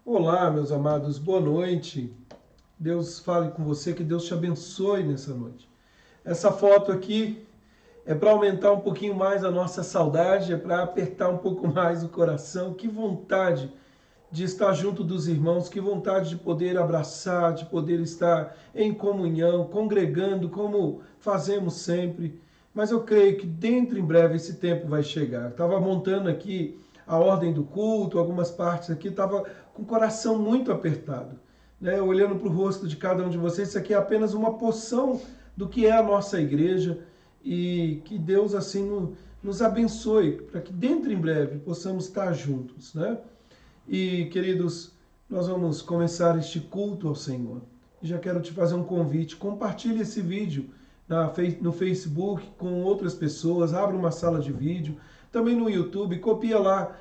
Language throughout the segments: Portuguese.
Olá, meus amados, boa noite. Deus fale com você, que Deus te abençoe nessa noite. Essa foto aqui é para aumentar um pouquinho mais a nossa saudade, é para apertar um pouco mais o coração. Que vontade de estar junto dos irmãos, que vontade de poder abraçar, de poder estar em comunhão, congregando como fazemos sempre. Mas eu creio que dentro em breve esse tempo vai chegar. Estava montando aqui a ordem do culto, algumas partes aqui, estava com o coração muito apertado, né? Olhando para o rosto de cada um de vocês, isso aqui é apenas uma porção do que é a nossa igreja e que Deus assim nos abençoe, para que dentro em breve possamos estar juntos, né? E, queridos, nós vamos começar este culto ao Senhor. E já quero te fazer um convite. Compartilhe esse vídeo no Facebook com outras pessoas. Abra uma sala de vídeo. Também no YouTube. Copia lá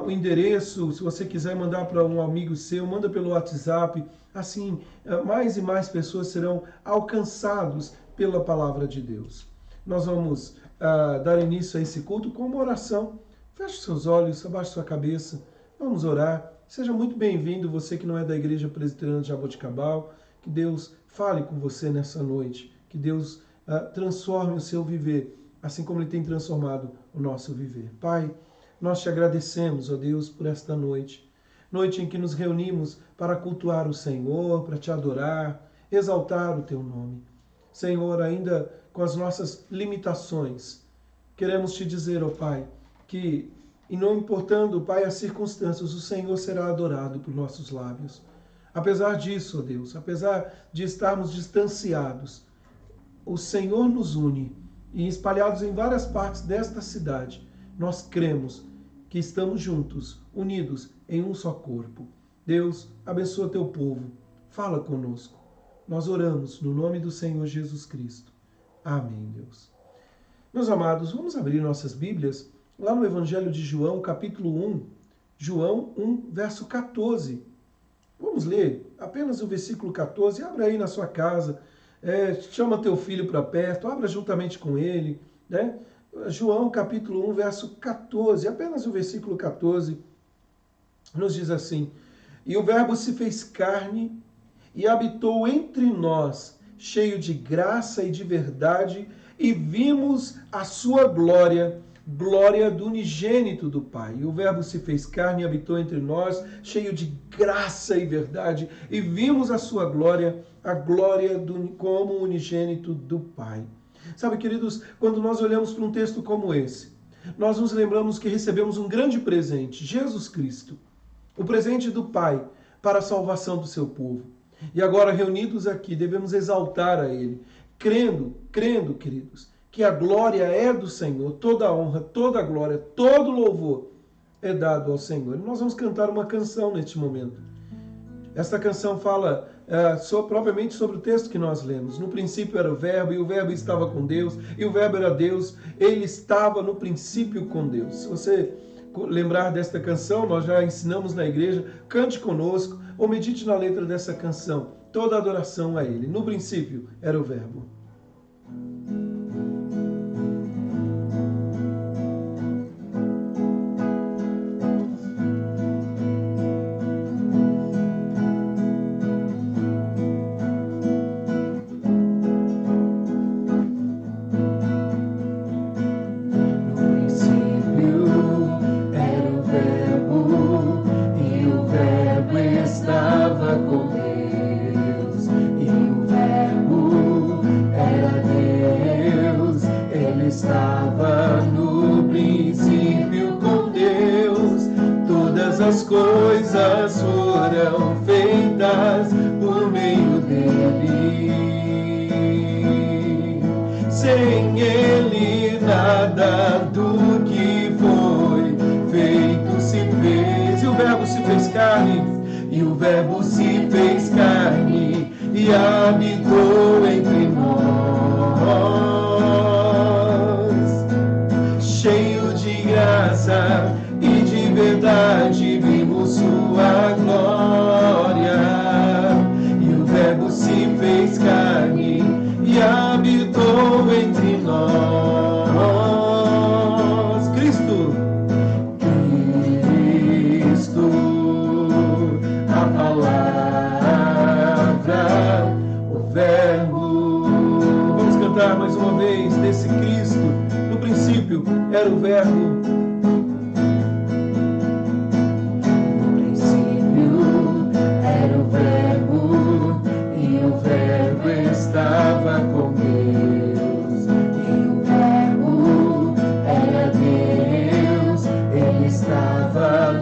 o endereço. Se você quiser mandar para um amigo seu, manda pelo WhatsApp. Assim, mais e mais pessoas serão alcançados pela palavra de Deus. Nós vamos dar início a esse culto com uma oração. Feche seus olhos, abaixe sua cabeça. Vamos orar. Seja muito bem-vindo, você que não é da Igreja Presbiteriana de Jaboticabal. Que Deus fale com você nessa noite. Que Deus transforme o seu viver, assim como Ele tem transformado o nosso viver. Pai, nós te agradecemos, ó Deus, por esta noite. Noite em que nos reunimos para cultuar o Senhor, para te adorar, exaltar o teu nome. Senhor, ainda com as nossas limitações, queremos te dizer, ó Pai, que e não importando, Pai, as circunstâncias, o Senhor será adorado por nossos lábios. Apesar disso, ó Deus, apesar de estarmos distanciados, o Senhor nos une e espalhados em várias partes desta cidade, nós cremos que estamos juntos, unidos em um só corpo. Deus, abençoa teu povo, fala conosco. Nós oramos no nome do Senhor Jesus Cristo. Amém, Deus. Meus amados, vamos abrir nossas Bíblias lá no Evangelho de João, capítulo 1, João 1, verso 14. Vamos ler apenas o versículo 14. Abra aí na sua casa, chama teu filho para perto, abra juntamente com ele, né? João, capítulo 1, verso 14, apenas o versículo 14, nos diz assim: E o Verbo se fez carne e habitou entre nós, cheio de graça e de verdade, e vimos a sua glória, glória do unigênito do Pai. E o Verbo se fez carne e habitou entre nós, cheio de graça e verdade, e vimos a sua glória, a glória como unigênito do Pai. Sabe, queridos, quando nós olhamos para um texto como esse, nós nos lembramos que recebemos um grande presente, Jesus Cristo, o presente do Pai para a salvação do seu povo. E agora, reunidos aqui, devemos exaltar a Ele, crendo, queridos, que a glória é do Senhor, toda a honra, toda a glória, todo louvor é dado ao Senhor. E nós vamos cantar uma canção neste momento. Esta canção fala propriamente sobre o texto que nós lemos. No princípio era o Verbo, e o Verbo estava com Deus, e o Verbo era Deus, ele estava no princípio com Deus. Se você lembrar desta canção, nós já ensinamos na igreja, cante conosco, ou medite na letra dessa canção. Toda adoração a Ele. No princípio era o Verbo. As coisas foram feitas por meio dele. Sem ele nada do que foi feito se fez. E o Verbo se fez carne, e o Verbo se fez carne e habitou entre nós, cheio de graça e de verdade, vimos sua glória. E o Verbo se fez carne e habitou entre nós. Cristo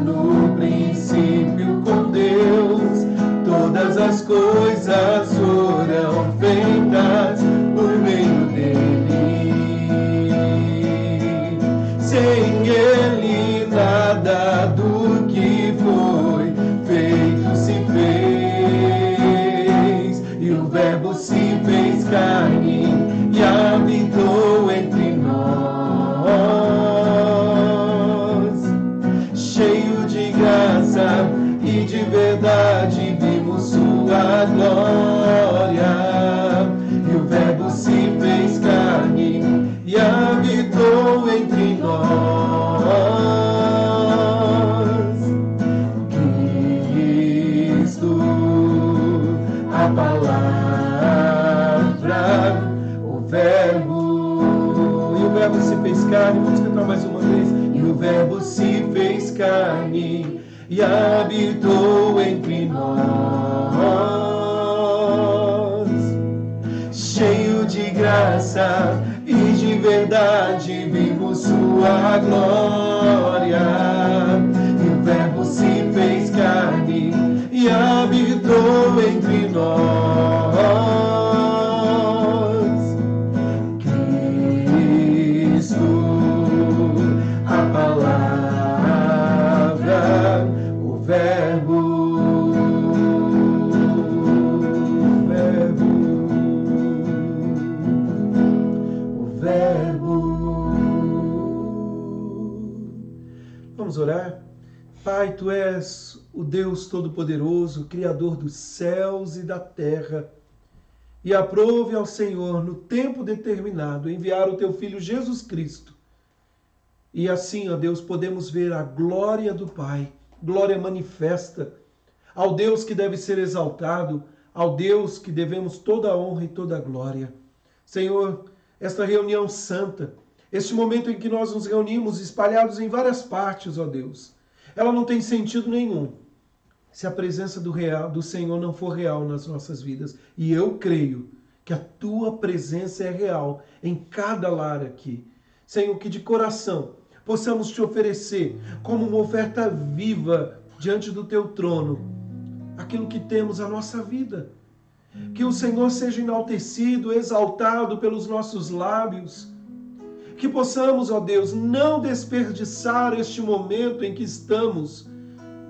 no princípio com Deus, todas as coisas foram feitas por meio dele. Sem ele nada do que foi feito se fez, e o Verbo se fez carne e habitou entre nós. Cheio de graça e de verdade vimos sua glória, e o Verbo se fez carne e habitou entre nós. Cristo, a palavra, o Verbo, e o Verbo se fez carne. Vamos cantar mais uma vez. E o Verbo se fez carne e habitou entre nós. Cheio de graça e de verdade vimos sua glória, e o Verbo se fez carne e habitou entre nós. Cristo, a palavra, o Verbo, Vamos orar? Pai, Tu és o Deus Todo-Poderoso, Criador dos céus e da terra. E aprove ao Senhor, no tempo determinado, enviar o Teu Filho Jesus Cristo. E assim, ó Deus, podemos ver a glória do Pai, glória manifesta, ao Deus que deve ser exaltado, ao Deus que devemos toda a honra e toda a glória. Senhor, esta reunião santa, este momento em que nós nos reunimos espalhados em várias partes, ó Deus, ela não tem sentido nenhum se a presença do Senhor não for real nas nossas vidas. E eu creio que a Tua presença é real em cada lar aqui. Senhor, que de coração possamos Te oferecer como uma oferta viva diante do Teu trono aquilo que temos, a nossa vida. Que o Senhor seja enaltecido, exaltado pelos nossos lábios. Que possamos, ó Deus, não desperdiçar este momento em que estamos,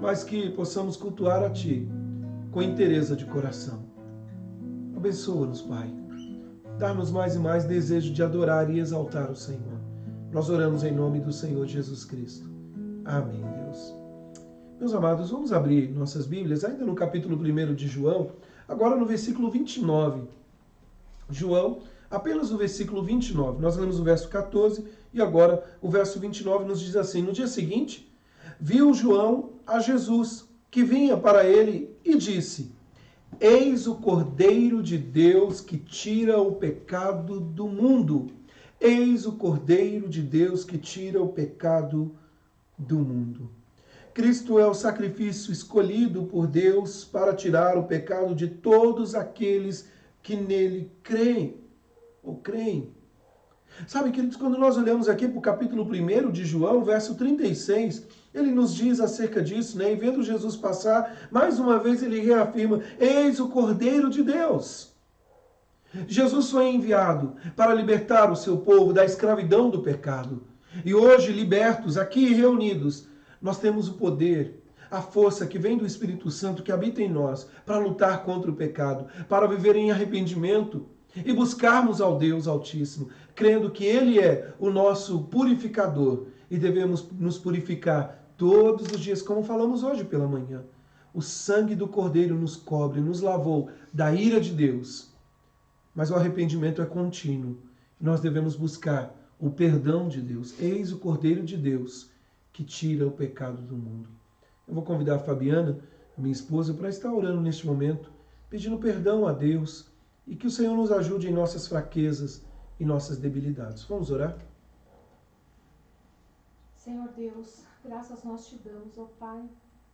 mas que possamos cultuar a Ti com inteireza de coração. Abençoa-nos, Pai. Dá-nos mais e mais desejo de adorar e exaltar o Senhor. Nós oramos em nome do Senhor Jesus Cristo. Amém, Deus. Meus amados, vamos abrir nossas Bíblias, ainda no capítulo 1 de João, agora no versículo 29. João, apenas no versículo 29. Nós lemos o verso 14 e agora o verso 29 nos diz assim: no dia seguinte, viu João a Jesus, que vinha para ele, e disse: Eis o Cordeiro de Deus que tira o pecado do mundo. Eis o Cordeiro de Deus que tira o pecado do mundo. Cristo é o sacrifício escolhido por Deus para tirar o pecado de todos aqueles que nele creem. Ou creem. Sabe, queridos, quando nós olhamos aqui para o capítulo 1 de João, verso 36, ele nos diz acerca disso, né? E vendo Jesus passar, mais uma vez ele reafirma: Eis o Cordeiro de Deus. Jesus foi enviado para libertar o seu povo da escravidão do pecado. E hoje, libertos, aqui reunidos, nós temos o poder, a força que vem do Espírito Santo que habita em nós para lutar contra o pecado, para viver em arrependimento e buscarmos ao Deus Altíssimo, crendo que Ele é o nosso purificador e devemos nos purificar todos os dias, como falamos hoje pela manhã. O sangue do Cordeiro nos cobre, nos lavou da ira de Deus. Mas o arrependimento é contínuo. Nós devemos buscar o perdão de Deus. Eis o Cordeiro de Deus que tira o pecado do mundo. Eu vou convidar a Fabiana, minha esposa, para estar orando neste momento, pedindo perdão a Deus e que o Senhor nos ajude em nossas fraquezas e nossas debilidades. Vamos orar? Senhor Deus, graças nós te damos, ó Pai,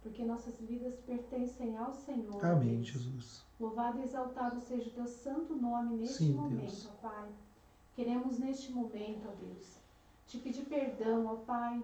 porque nossas vidas pertencem ao Senhor. Amém, Deus. Jesus. Louvado e exaltado seja o teu santo nome neste Sim, momento, Deus. ó Pai. Queremos neste momento, ó Deus, te pedir perdão, ó Pai,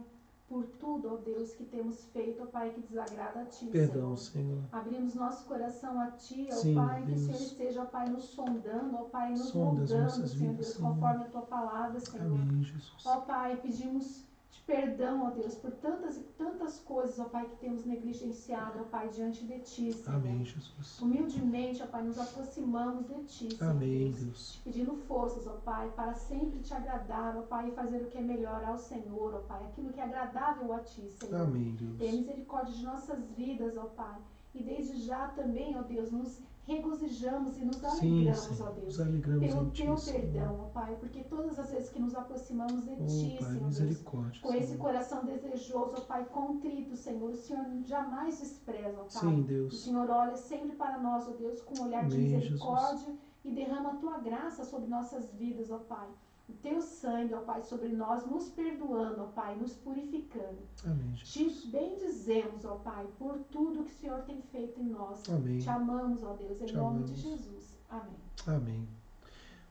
por tudo, ó Deus, que temos feito, ó Pai, que desagrada a Ti, Perdão, Senhor. Senhor. Abrimos nosso coração a Ti, ó Sim, Pai, que o Deus. Senhor esteja, ó Pai, nos sondando, ó Pai, nos Sonda as moldando, nossas Senhor vidas, Deus, Senhor. conforme a Tua palavra, Senhor. Amém, Jesus. Ó Pai, pedimos de perdão, ó Deus, por tantas e tantas coisas, ó Pai, que temos negligenciado, ó Pai, diante de Ti, Senhor. Amém, Jesus. Humildemente, ó Pai, nos aproximamos de Ti, Senhor Amém, Deus. Deus. Te pedindo forças, ó Pai, para sempre Te agradar, ó Pai, e fazer o que é melhor ao Senhor, ó Pai, aquilo que é agradável a Ti, Senhor. Amém, Tenha Deus. misericórdia de nossas vidas, ó Pai. E desde já também, ó Deus, nos regozijamos e nos Sim, alegramos, Senhor. ó Deus, Nos alegramos pelo em Ti, Teu Senhor. perdão, ó Pai, porque todas as vezes que nos aproximamos de Oh, Ti, Pai, Senhor Deus, misericórdia, com esse Senhor. coração desejoso, ó Pai, contrito, Senhor, o Senhor jamais despreza, ó Pai. Sim, O Deus. Senhor olha sempre para nós, ó Deus, com um olhar de Amém, misericórdia e derrama a Tua graça sobre nossas vidas, ó Pai. O Teu sangue, ó Pai, sobre nós, nos perdoando, ó Pai, nos purificando. Amém, Jesus. Te bendizemos, ó Pai, por tudo que o Senhor tem feito em nós. Amém. Te amamos, ó Deus, em Te nome amamos. de Jesus. Amém. Amém.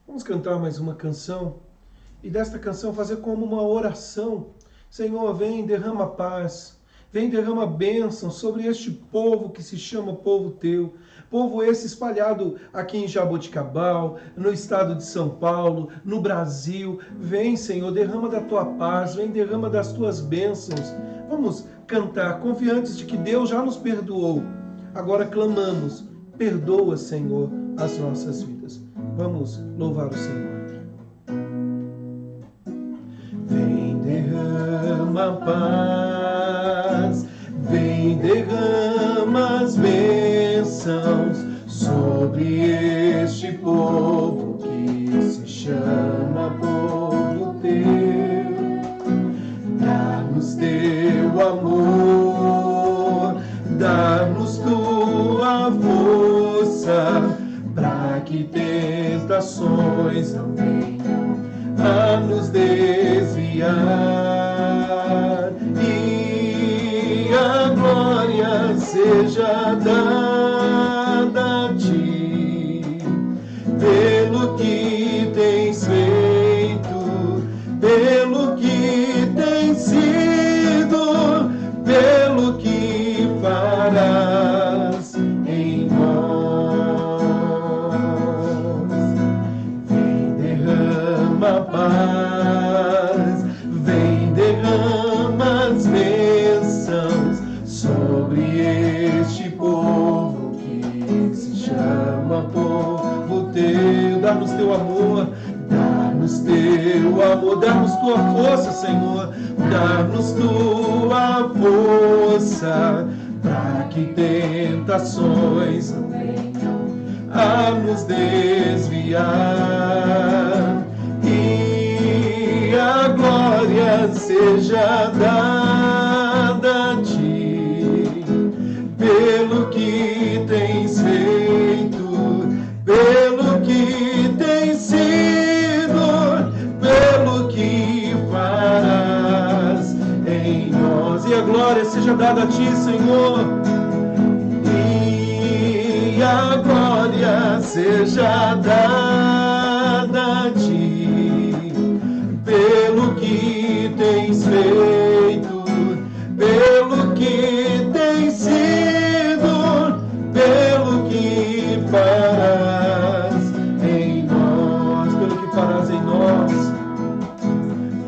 Vamos cantar mais uma canção e desta canção fazer como uma oração. Senhor, vem, derrama paz, vem, derrama bênção sobre este povo que se chama povo Teu. Povo esse espalhado aqui em Jaboticabal, no estado de São Paulo, no Brasil. Vem, Senhor, derrama da Tua paz, vem, derrama das Tuas bênçãos. Vamos cantar, confiantes de que Deus já nos perdoou. Agora clamamos, perdoa, Senhor, as nossas vidas. Vamos louvar o Senhor. Vem, derrama paz, vem, derrama as bênçãos sobre este povo que se chama povo Teu. Dá-nos Teu amor, dá-nos Tua força, para que tentações não venham a nos desviar, e a glória seja dada a Ti, pelo que tens feito, pelo que tens sido, pelo que farás em nós. Vem, derrama paz, vem, derrama as bênçãos sobre este povo que se chama povo Teu. Dá-nos Teu amor, dá-nos Teu amor, dá-nos Tua força, Senhor, dá-nos Tua força, para que tentações não venham a nos desviar, e a glória seja dada a Ti, pelo que tens feito, pelo que tens sido, pelo que farás em nós. E a glória seja dada a Ti, Senhor, e a glória seja dada a Ti, pelo que tens feito, pelo que tens sido, pelo que farás em nós, pelo que farás em nós,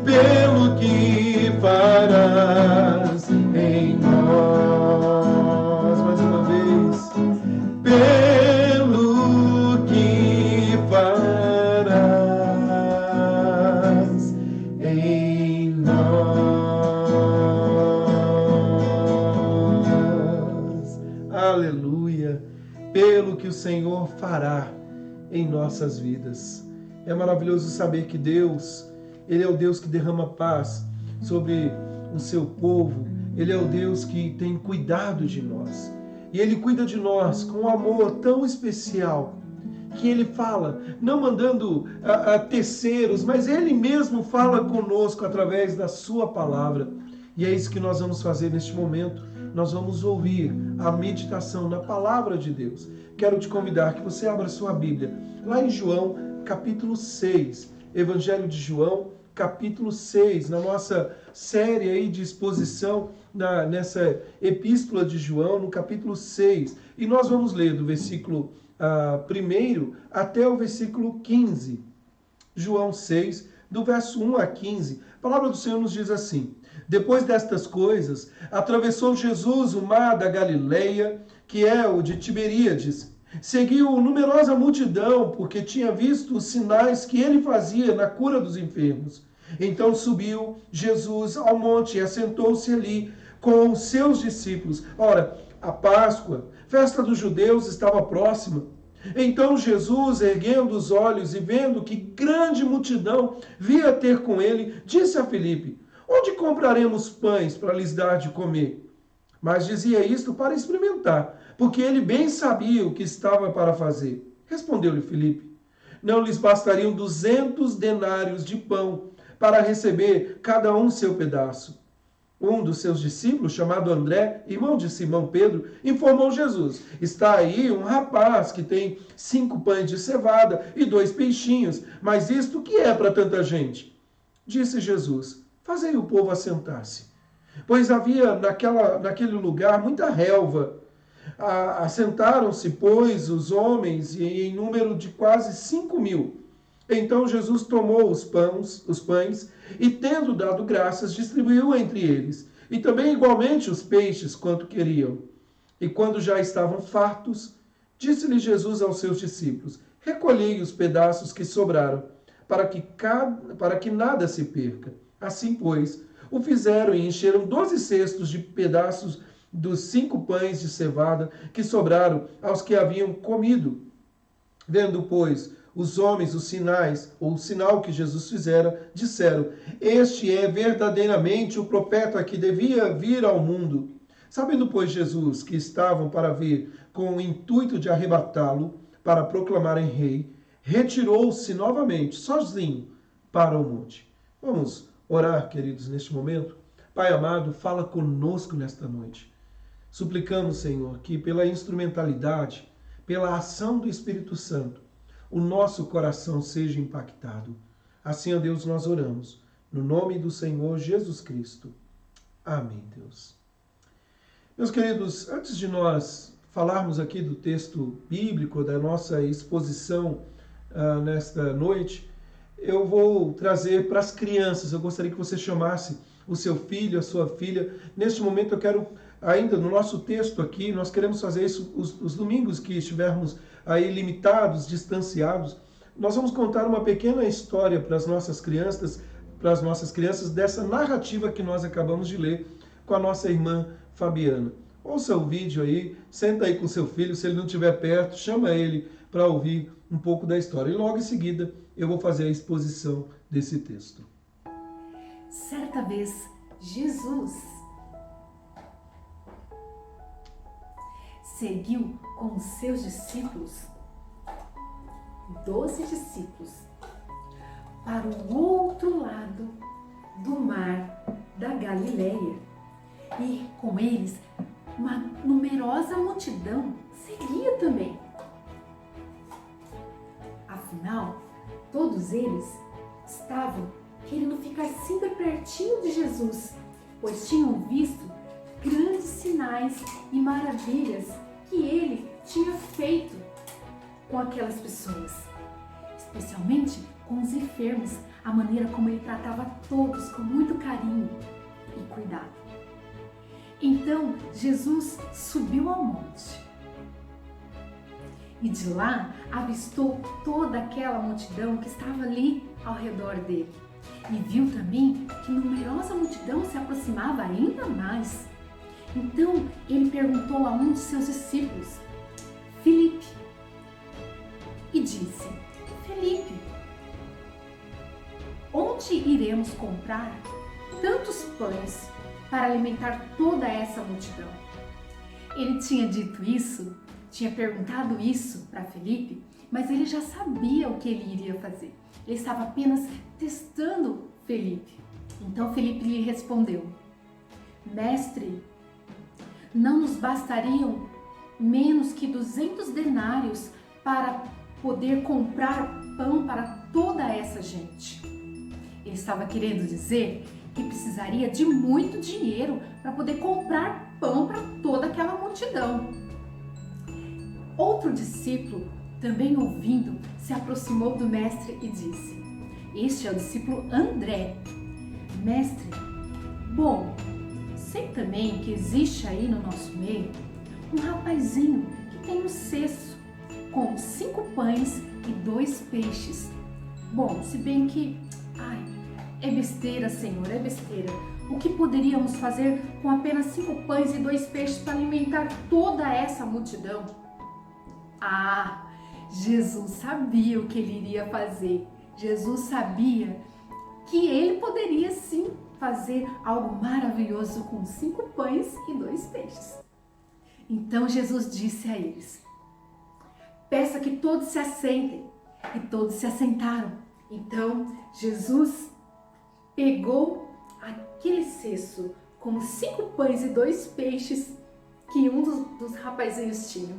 pelo que farás em nós. Mais uma vez, pelo que farás em nós. Aleluia! Pelo que o Senhor fará em nossas vidas. É maravilhoso saber que Deus, Ele é o Deus que derrama paz sobre o seu povo. Ele é o Deus que tem cuidado de nós. E Ele cuida de nós com um amor tão especial que Ele fala, não mandando a terceiros, mas Ele mesmo fala conosco através da Sua palavra. E é isso que nós vamos fazer neste momento. Nós vamos ouvir a meditação na palavra de Deus. Quero te convidar que você abra sua Bíblia lá em João, capítulo 6. Evangelho de João, capítulo 6, na nossa série aí de exposição nessa epístola de João, no capítulo 6. E nós vamos ler do versículo 1 até o versículo 15. João 6, do verso 1 a 15. A palavra do Senhor nos diz assim: depois destas coisas, atravessou Jesus o mar da Galileia, que é o de Tiberíades. Seguiu numerosa multidão, porque tinha visto os sinais que ele fazia na cura dos enfermos. Então subiu Jesus ao monte e assentou-se ali com os seus discípulos. Ora, a Páscoa, festa dos judeus, estava próxima. Então Jesus, erguendo os olhos e vendo que grande multidão via ter com ele, disse a Filipe: onde compraremos pães para lhes dar de comer? Mas dizia isto para experimentar, porque ele bem sabia o que estava para fazer. Respondeu-lhe Filipe: não lhes bastariam 200 denários de pão para receber cada um seu pedaço? Um dos seus discípulos, chamado André, irmão de Simão Pedro, informou Jesus: está aí um rapaz que tem 5 pães de cevada e 2 peixinhos, mas isto que é para tanta gente? Disse Jesus: fazei o povo assentar-se. Pois havia naquele lugar muita relva. Assentaram-se, pois, os homens, em número de quase 5.000. Então Jesus tomou os pães, e tendo dado graças, distribuiu entre eles, e também igualmente os peixes, quanto queriam. E quando já estavam fartos, disse-lhe Jesus aos seus discípulos: recolhei os pedaços que sobraram, para que nada se perca. Assim, pois, o fizeram e encheram 12 cestos de pedaços dos 5 pães de cevada que sobraram aos que haviam comido. Vendo, pois, os homens os sinais, ou o sinal que Jesus fizera, disseram: este é verdadeiramente o profeta que devia vir ao mundo. Sabendo, pois, Jesus que estavam para vir com o intuito de arrebatá-lo, para proclamarem rei, retirou-se novamente, sozinho, para o monte. Vamos orar, queridos, neste momento? Pai amado, fala conosco nesta noite. Suplicamos, Senhor, que pela instrumentalidade, pela ação do Espírito Santo, o nosso coração seja impactado. Assim, ó Deus, nós oramos. No nome do Senhor Jesus Cristo. Amém, Deus. Meus queridos, antes de nós falarmos aqui do texto bíblico, da nossa exposição nesta noite, eu vou trazer para as crianças. Eu gostaria que você chamasse o seu filho, a sua filha. Neste momento eu quero, ainda no nosso texto aqui, nós queremos fazer isso os domingos que estivermos aí limitados, distanciados. Nós vamos contar uma pequena história para as nossas crianças, dessa narrativa que nós acabamos de ler com a nossa irmã Fabiana. Ouça o vídeo aí, senta aí com seu filho, se ele não estiver perto, chama ele para ouvir um pouco da história. E logo em seguida eu vou fazer a exposição desse texto. Certa vez, Jesus seguiu com os seus discípulos, 12 discípulos, para o outro lado do mar da Galileia. E com eles, uma numerosa multidão seguia também. Afinal, todos eles estavam querendo ficar sempre pertinho de Jesus, pois tinham visto grandes sinais e maravilhas que ele tinha feito com aquelas pessoas, especialmente com os enfermos, a maneira como ele tratava todos com muito carinho e cuidado. Então Jesus subiu ao monte e de lá avistou toda aquela multidão que estava ali ao redor dele. E viu também que numerosa multidão se aproximava ainda mais. Então ele perguntou a um de seus discípulos, Filipe, e disse: Filipe, onde iremos comprar tantos pães para alimentar toda essa multidão? Ele tinha dito isso, tinha perguntado isso para Filipe, mas ele já sabia o que ele iria fazer. Ele estava apenas testando Filipe. Então Filipe lhe respondeu: Mestre, não nos bastariam menos que 200 denários para poder comprar pão para toda essa gente. Ele estava querendo dizer que precisaria de muito dinheiro para poder comprar pão para toda aquela multidão. Outro discípulo, também ouvindo, se aproximou do mestre e disse: este é o discípulo André. Mestre, bom, sei também que existe aí no nosso meio um rapazinho que tem um cesto com 5 pães e 2 peixes. Bom, se bem que, é besteira, Senhor, é besteira. O que poderíamos fazer com apenas 5 pães e 2 peixes para alimentar toda essa multidão? Jesus sabia o que ele iria fazer. Jesus sabia que ele poderia sim fazer algo maravilhoso com 5 pães e 2 peixes. Então Jesus disse a eles: peça que todos se assentem. E todos se assentaram. Então Jesus pegou aquele cesto com 5 pães e 2 peixes que um dos rapazinhos tinha.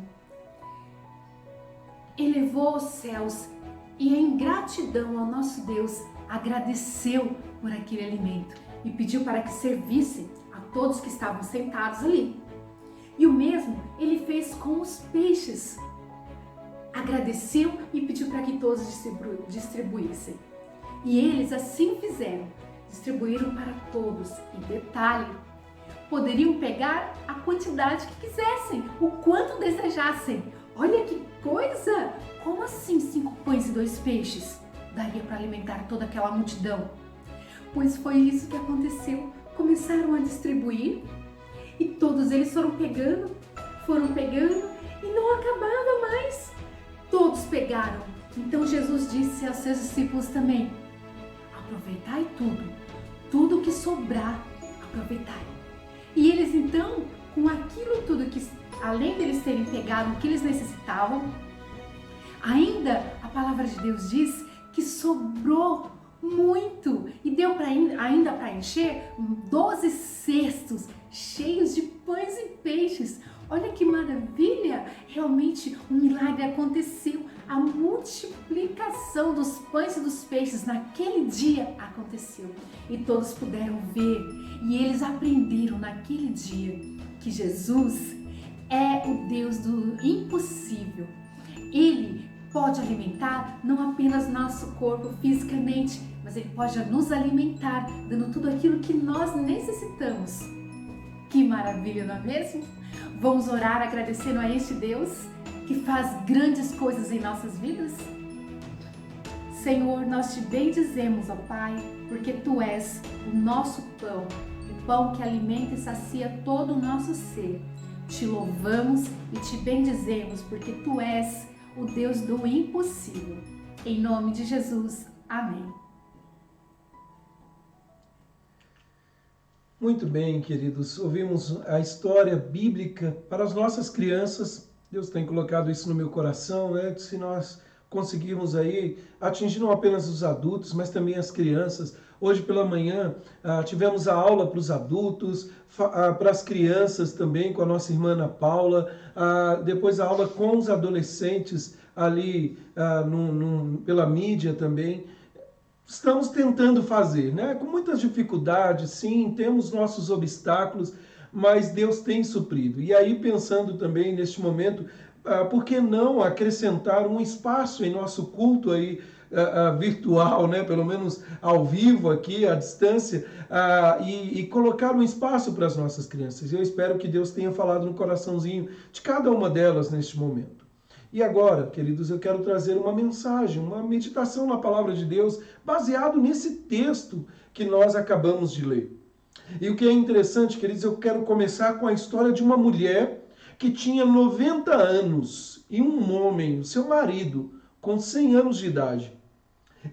Elevou aos céus e, em gratidão ao nosso Deus, agradeceu por aquele alimento e pediu para que servissem a todos que estavam sentados ali. E o mesmo ele fez com os peixes. Agradeceu e pediu para que todos distribuíssem. E eles assim fizeram, distribuíram para todos. E detalhe, poderiam pegar a quantidade que quisessem, o quanto desejassem. Olha que coisa! Como assim 5 pães e 2 peixes? Daria para alimentar toda aquela multidão? Pois foi isso que aconteceu. Começaram a distribuir e todos eles foram pegando e não acabava mais. Todos pegaram. Então Jesus disse aos seus discípulos também: aproveitai tudo que sobrar, aproveitai. E eles então, com aquilo tudo que, além deles terem pegado o que eles necessitavam, ainda a palavra de Deus diz que sobrou muito e deu ainda para encher 12 cestos cheios de pães e peixes. Olha que maravilha! Realmente um milagre aconteceu. A multiplicação dos pães e dos peixes naquele dia aconteceu. E todos puderam ver. E eles aprenderam naquele dia que Jesus é o Deus do impossível. Ele pode alimentar não apenas nosso corpo fisicamente, mas Ele pode nos alimentar, dando tudo aquilo que nós necessitamos. Que maravilha, não é mesmo? Vamos orar agradecendo a este Deus que faz grandes coisas em nossas vidas? Senhor, nós te bendizemos, ó Pai, porque Tu és o nosso pão, o pão que alimenta e sacia todo o nosso ser. Te louvamos e te bendizemos, porque Tu és o Deus do impossível. Em nome de Jesus, amém. Muito bem, queridos, ouvimos a história bíblica para as nossas crianças. Deus tem colocado isso no meu coração, né? Se nós conseguirmos aí atingir não apenas os adultos, mas também as crianças. Hoje pela manhã tivemos a aula para os adultos, para as crianças também, com a nossa irmã Ana Paula, depois a aula com os adolescentes ali pela mídia também. Estamos tentando fazer, né? Com muitas dificuldades, sim, temos nossos obstáculos, mas Deus tem suprido. E aí, pensando também neste momento, por que não acrescentar um espaço em nosso culto aí, virtual, né? Pelo menos ao vivo aqui, à distância, e colocar um espaço para as nossas crianças. Eu espero que Deus tenha falado no coraçãozinho de cada uma delas neste momento. E agora, queridos, eu quero trazer uma mensagem, uma meditação na palavra de Deus, baseado nesse texto que nós acabamos de ler. E o que é interessante, queridos, eu quero começar com a história de uma mulher que tinha 90 anos e um homem, seu marido, com 100 anos de idade.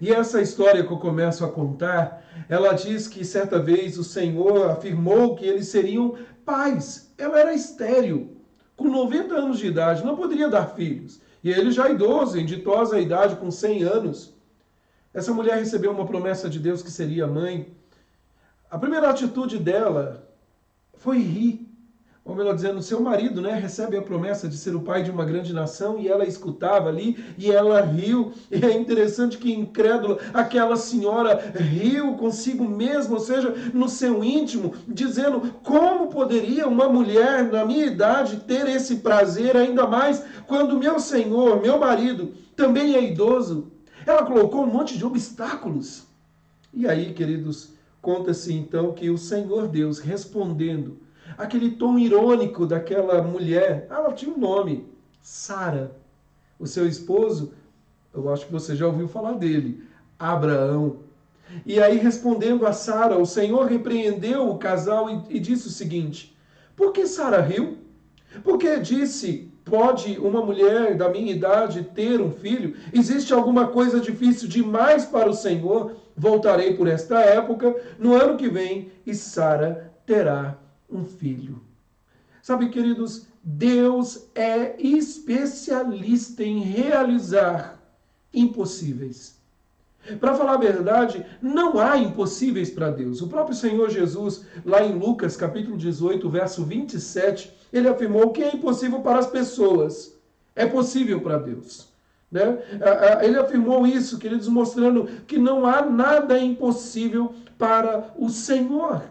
E essa história que eu começo a contar, ela diz que certa vez o Senhor afirmou que eles seriam pais. Ela era estéril, com 90 anos de idade, não poderia dar filhos. E ele já idoso, em ditosa idade, com 100 anos. Essa mulher recebeu uma promessa de Deus que seria mãe. A primeira atitude dela foi rir. ou melhor dizendo, seu marido, né, recebe a promessa de ser o pai de uma grande nação, e ela escutava ali, e ela riu, e é interessante que incrédula, aquela senhora riu consigo mesma, ou seja, no seu íntimo, dizendo, como poderia uma mulher na minha idade ter esse prazer, ainda mais quando meu senhor, meu marido, também é idoso? Ela colocou um monte de obstáculos. E aí, queridos, conta-se então que o Senhor Deus, respondendo, aquele tom irônico daquela mulher, ela tinha um nome, Sara. O seu esposo, eu acho que você já ouviu falar dele, Abraão. E aí, respondendo a Sara, o Senhor repreendeu o casal e disse o seguinte, por que Sara riu? Porque disse, pode uma mulher da minha idade ter um filho? Existe alguma coisa difícil demais para o Senhor? Voltarei por esta época, no ano que vem, e Sara terá um filho. Sabe, queridos, Deus é especialista em realizar impossíveis. Para falar a verdade, não há impossíveis para Deus. O próprio Senhor Jesus, lá em Lucas, capítulo 18, verso 27, ele afirmou que é impossível para as pessoas, é possível para Deus. Né? Ele afirmou isso, queridos, mostrando que não há nada impossível para o Senhor.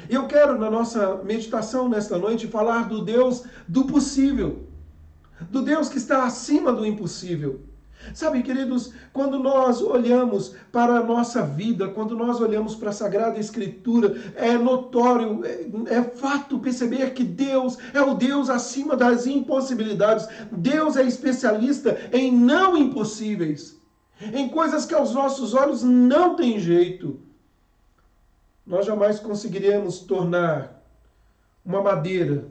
Eu quero, na nossa meditação nesta noite, falar do Deus do possível, do Deus que está acima do impossível. Sabe, queridos, quando nós olhamos para a nossa vida, quando nós olhamos para a Sagrada Escritura, é notório, é fato perceber que Deus é o Deus acima das impossibilidades. Deus é especialista em não impossíveis, em coisas que aos nossos olhos não tem jeito. Nós jamais conseguiremos tornar uma madeira,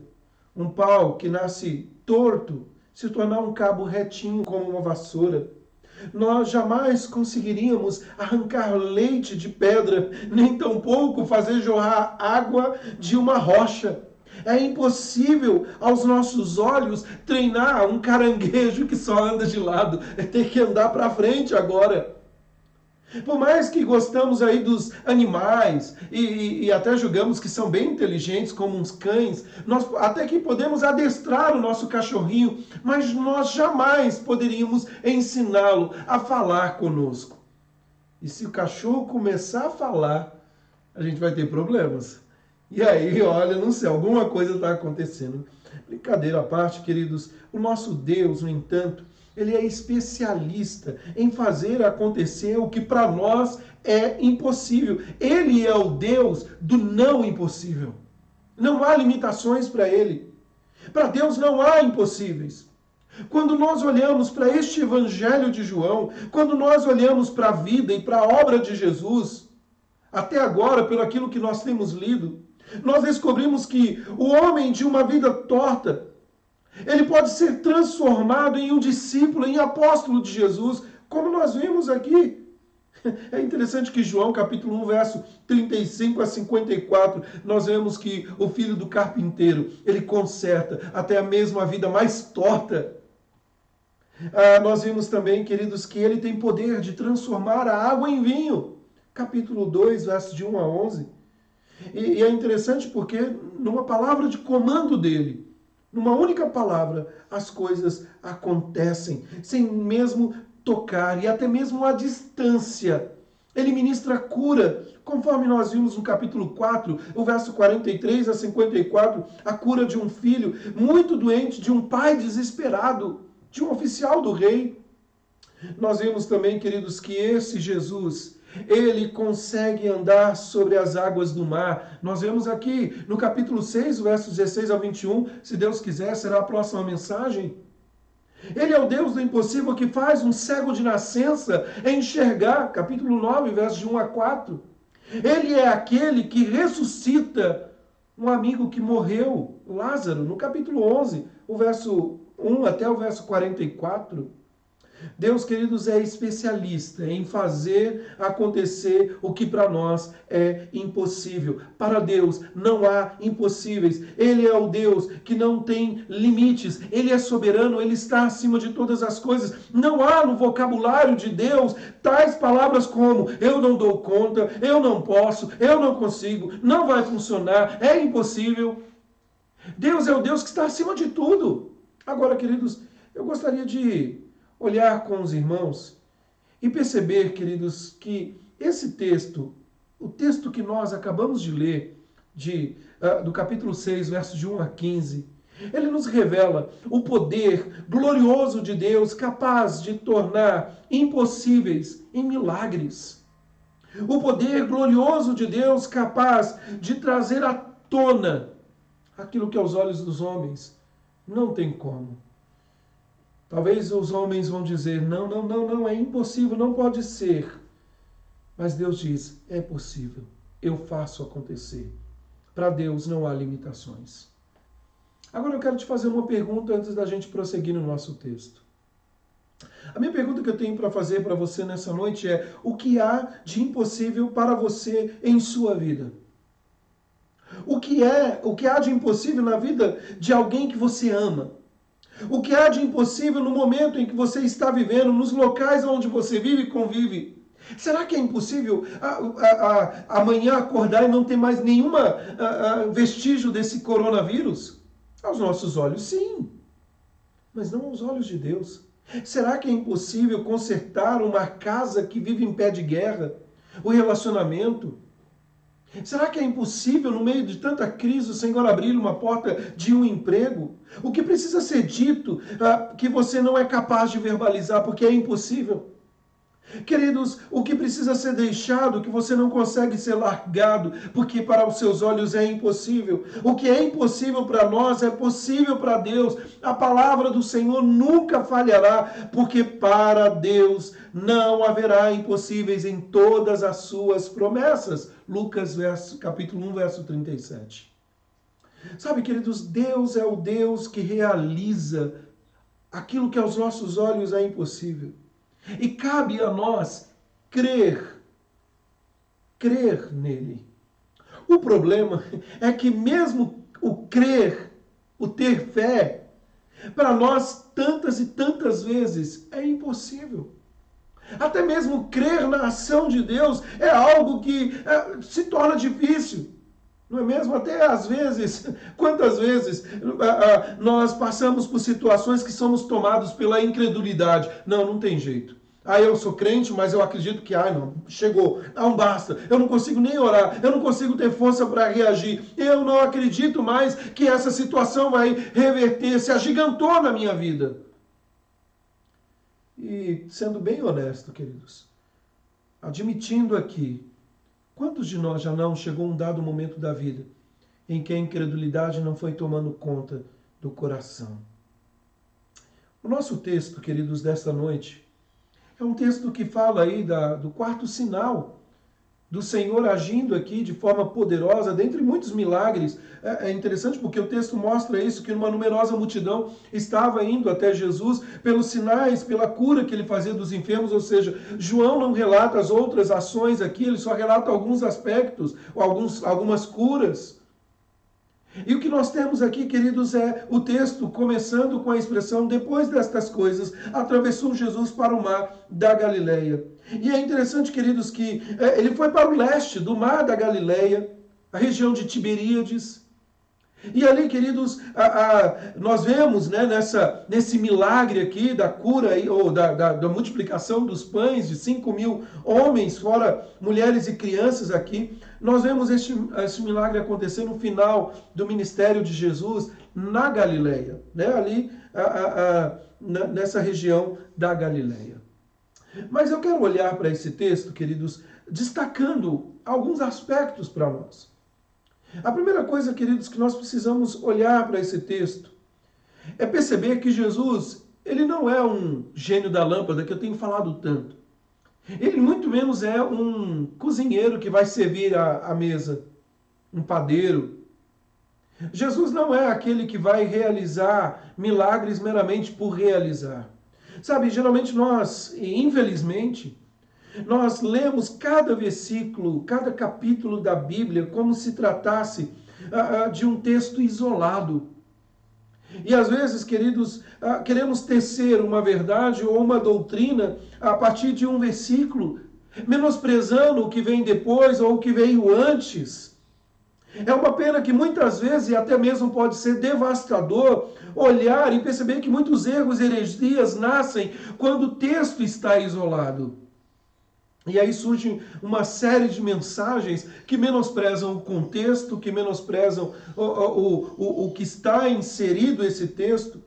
um pau que nasce torto, se tornar um cabo retinho como uma vassoura. Nós jamais conseguiríamos arrancar leite de pedra, nem tampouco fazer jorrar água de uma rocha. É impossível aos nossos olhos treinar um caranguejo que só anda de lado, é ter que andar para frente agora. Por mais que gostamos aí dos animais e até julgamos que são bem inteligentes, como uns cães, nós até que podemos adestrar o nosso cachorrinho, mas nós jamais poderíamos ensiná-lo a falar conosco. E se o cachorro começar a falar, a gente vai ter problemas. E aí, olha, não sei, alguma coisa está acontecendo. Brincadeira à parte, queridos, o nosso Deus, no entanto, ele é especialista em fazer acontecer o que para nós é impossível. Ele é o Deus do não impossível. Não há limitações para ele. Para Deus não há impossíveis. Quando nós olhamos para este Evangelho de João, quando nós olhamos para a vida e para a obra de Jesus, até agora, pelo aquilo que nós temos lido, nós descobrimos que o homem de uma vida torta, ele pode ser transformado em um discípulo, em apóstolo de Jesus, como nós vimos aqui. É interessante que João, capítulo 1, verso 35 a 54, nós vemos que o filho do carpinteiro, ele conserta até mesmo a vida mais torta. Nós vimos também, queridos, que ele tem poder de transformar a água em vinho. Capítulo 2, versos de 1 a 11. E é interessante porque numa palavra de comando dele, numa única palavra, as coisas acontecem, sem mesmo tocar, e até mesmo à distância. Ele ministra cura, conforme nós vimos no capítulo 4, o verso 43 a 54, a cura de um filho muito doente, de um pai desesperado, de um oficial do rei. Nós vimos também, queridos, que esse Jesus, ele consegue andar sobre as águas do mar. Nós vemos aqui no capítulo 6, versos 16 ao 21, se Deus quiser, será a próxima mensagem. Ele é o Deus do impossível que faz um cego de nascença enxergar, capítulo 9, versos de 1 a 4. Ele é aquele que ressuscita um amigo que morreu, Lázaro, no capítulo 11, o verso 1 até o verso 44. Deus, queridos, é especialista em fazer acontecer o que para nós é impossível. Para Deus não há impossíveis. Ele é o Deus que não tem limites. Ele é soberano, ele está acima de todas as coisas. Não há no vocabulário de Deus tais palavras como eu não dou conta, eu não posso, eu não consigo, não vai funcionar, é impossível. Deus é o Deus que está acima de tudo. Agora, queridos, eu gostaria de olhar com os irmãos e perceber, queridos, que esse texto, o texto que nós acabamos de ler, do capítulo 6, versos de 1 a 15, ele nos revela o poder glorioso de Deus, capaz de tornar impossíveis em milagres. O poder glorioso de Deus, capaz de trazer à tona aquilo que aos olhos dos homens não tem como. Talvez os homens vão dizer, não, é impossível, não pode ser. Mas Deus diz, é possível, eu faço acontecer. Para Deus não há limitações. Agora eu quero te fazer uma pergunta antes da gente prosseguir no nosso texto. A minha pergunta que eu tenho para fazer para você nessa noite é, o que há de impossível para você em sua vida? O que há de impossível na vida de alguém que você ama? O que há de impossível no momento em que você está vivendo, nos locais onde você vive e convive? Será que é impossível amanhã acordar e não ter mais nenhuma vestígio desse coronavírus? Aos nossos olhos, sim. Mas não aos olhos de Deus. Será que é impossível consertar uma casa que vive em pé de guerra? O relacionamento? Será que é impossível, no meio de tanta crise, o Senhor abrir uma porta de um emprego? O que precisa ser dito que você não é capaz de verbalizar porque é impossível? Queridos, o que precisa ser deixado que você não consegue ser largado porque para os seus olhos é impossível? O que é impossível para nós é possível para Deus. A palavra do Senhor nunca falhará, porque para Deus não haverá impossíveis em todas as suas promessas. Lucas capítulo 1, verso 37. Sabe, queridos, Deus é o Deus que realiza aquilo que aos nossos olhos é impossível. E cabe a nós crer nele. O problema é que mesmo o crer, o ter fé, para nós tantas e tantas vezes é impossível. Até mesmo crer na ação de Deus é algo que se torna difícil. Não é mesmo? Até às vezes, quantas vezes nós passamos por situações que somos tomados pela incredulidade. Não tem jeito. Eu sou crente, mas eu acredito que, não, chegou, não basta, eu não consigo nem orar, eu não consigo ter força para reagir, eu não acredito mais que essa situação vai reverter, se agigantou na minha vida. E sendo bem honesto, queridos, admitindo aqui, quantos de nós já não chegou um dado momento da vida em que a incredulidade não foi tomando conta do coração? O nosso texto, queridos, desta noite, é um texto que fala aí do quarto sinal do Senhor agindo aqui de forma poderosa, dentre muitos milagres. É interessante porque o texto mostra isso, que uma numerosa multidão estava indo até Jesus pelos sinais, pela cura que ele fazia dos enfermos, ou seja, João não relata as outras ações aqui, ele só relata alguns aspectos, algumas curas. E o que nós temos aqui, queridos, é o texto começando com a expressão, depois destas coisas, atravessou Jesus para o mar da Galileia. E é interessante, queridos, que ele foi para o leste do mar da Galileia, a região de Tiberíades. E ali, queridos, nós vemos, né, nesse milagre aqui da cura, ou da multiplicação dos pães de 5.000 homens, fora mulheres e crianças aqui, nós vemos este milagre acontecer no final do ministério de Jesus na Galileia, né, ali nessa região da Galileia. Mas eu quero olhar para esse texto, queridos, destacando alguns aspectos para nós. A primeira coisa, queridos, que nós precisamos olhar para esse texto é perceber que Jesus, ele não é um gênio da lâmpada, que eu tenho falado tanto. Ele muito menos é um cozinheiro que vai servir a mesa, um padeiro. Jesus não é aquele que vai realizar milagres meramente por realizar. Sabe, geralmente nós, infelizmente, nós lemos cada versículo, cada capítulo da Bíblia como se tratasse de um texto isolado. E às vezes, queridos, queremos tecer uma verdade ou uma doutrina a partir de um versículo, menosprezando o que vem depois ou o que veio antes. É uma pena que muitas vezes, e até mesmo pode ser devastador, olhar e perceber que muitos erros e heresias nascem quando o texto está isolado. E aí surge uma série de mensagens que menosprezam o contexto, que menosprezam o que está inserido esse texto.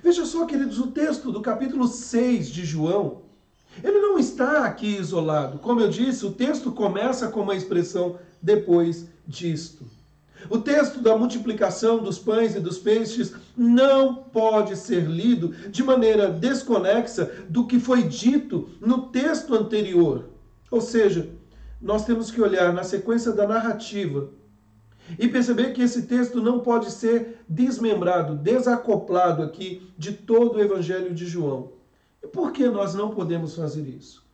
Veja só, queridos, o texto do capítulo 6 de João, ele não está aqui isolado. Como eu disse, o texto começa com uma expressão depois disto. O texto da multiplicação dos pães e dos peixes não pode ser lido de maneira desconexa do que foi dito no texto anterior. Ou seja, nós temos que olhar na sequência da narrativa e perceber que esse texto não pode ser desmembrado, desacoplado aqui de todo o Evangelho de João. E por que nós não podemos fazer isso?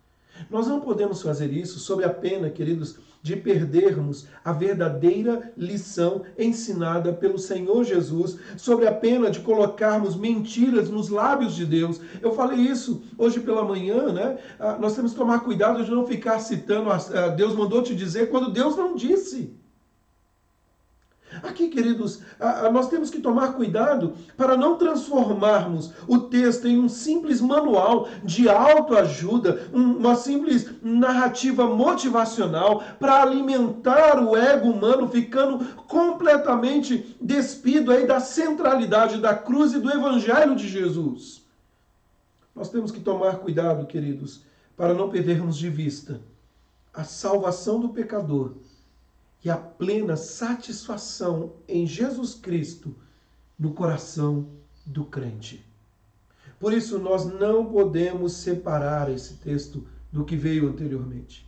Nós não podemos fazer isso sob a pena, queridos, de perdermos a verdadeira lição ensinada pelo Senhor Jesus, sobre a pena de colocarmos mentiras nos lábios de Deus. Eu falei isso hoje pela manhã, né? Nós temos que tomar cuidado de não ficar citando, Deus mandou te dizer, quando Deus não disse. Aqui, queridos, nós temos que tomar cuidado para não transformarmos o texto em um simples manual de autoajuda, uma simples narrativa motivacional para alimentar o ego humano, ficando completamente despido aí da centralidade da cruz e do Evangelho de Jesus. Nós temos que tomar cuidado, queridos, para não perdermos de vista a salvação do pecador e a plena satisfação em Jesus Cristo no coração do crente. Por isso, nós não podemos separar esse texto do que veio anteriormente.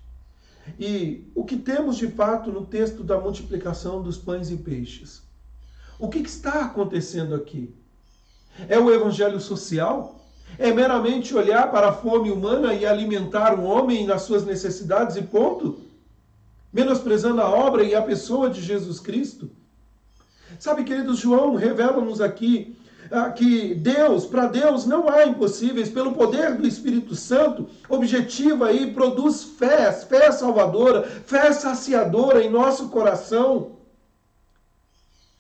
E o que temos de fato no texto da multiplicação dos pães e peixes? O que está acontecendo aqui? É o evangelho social? É meramente olhar para a fome humana e alimentar o homem nas suas necessidades e ponto? Menosprezando a obra e a pessoa de Jesus Cristo? Sabe, queridos, João revela-nos aqui que para Deus não há impossíveis, pelo poder do Espírito Santo, objetiva e produz fé salvadora, fé saciadora em nosso coração.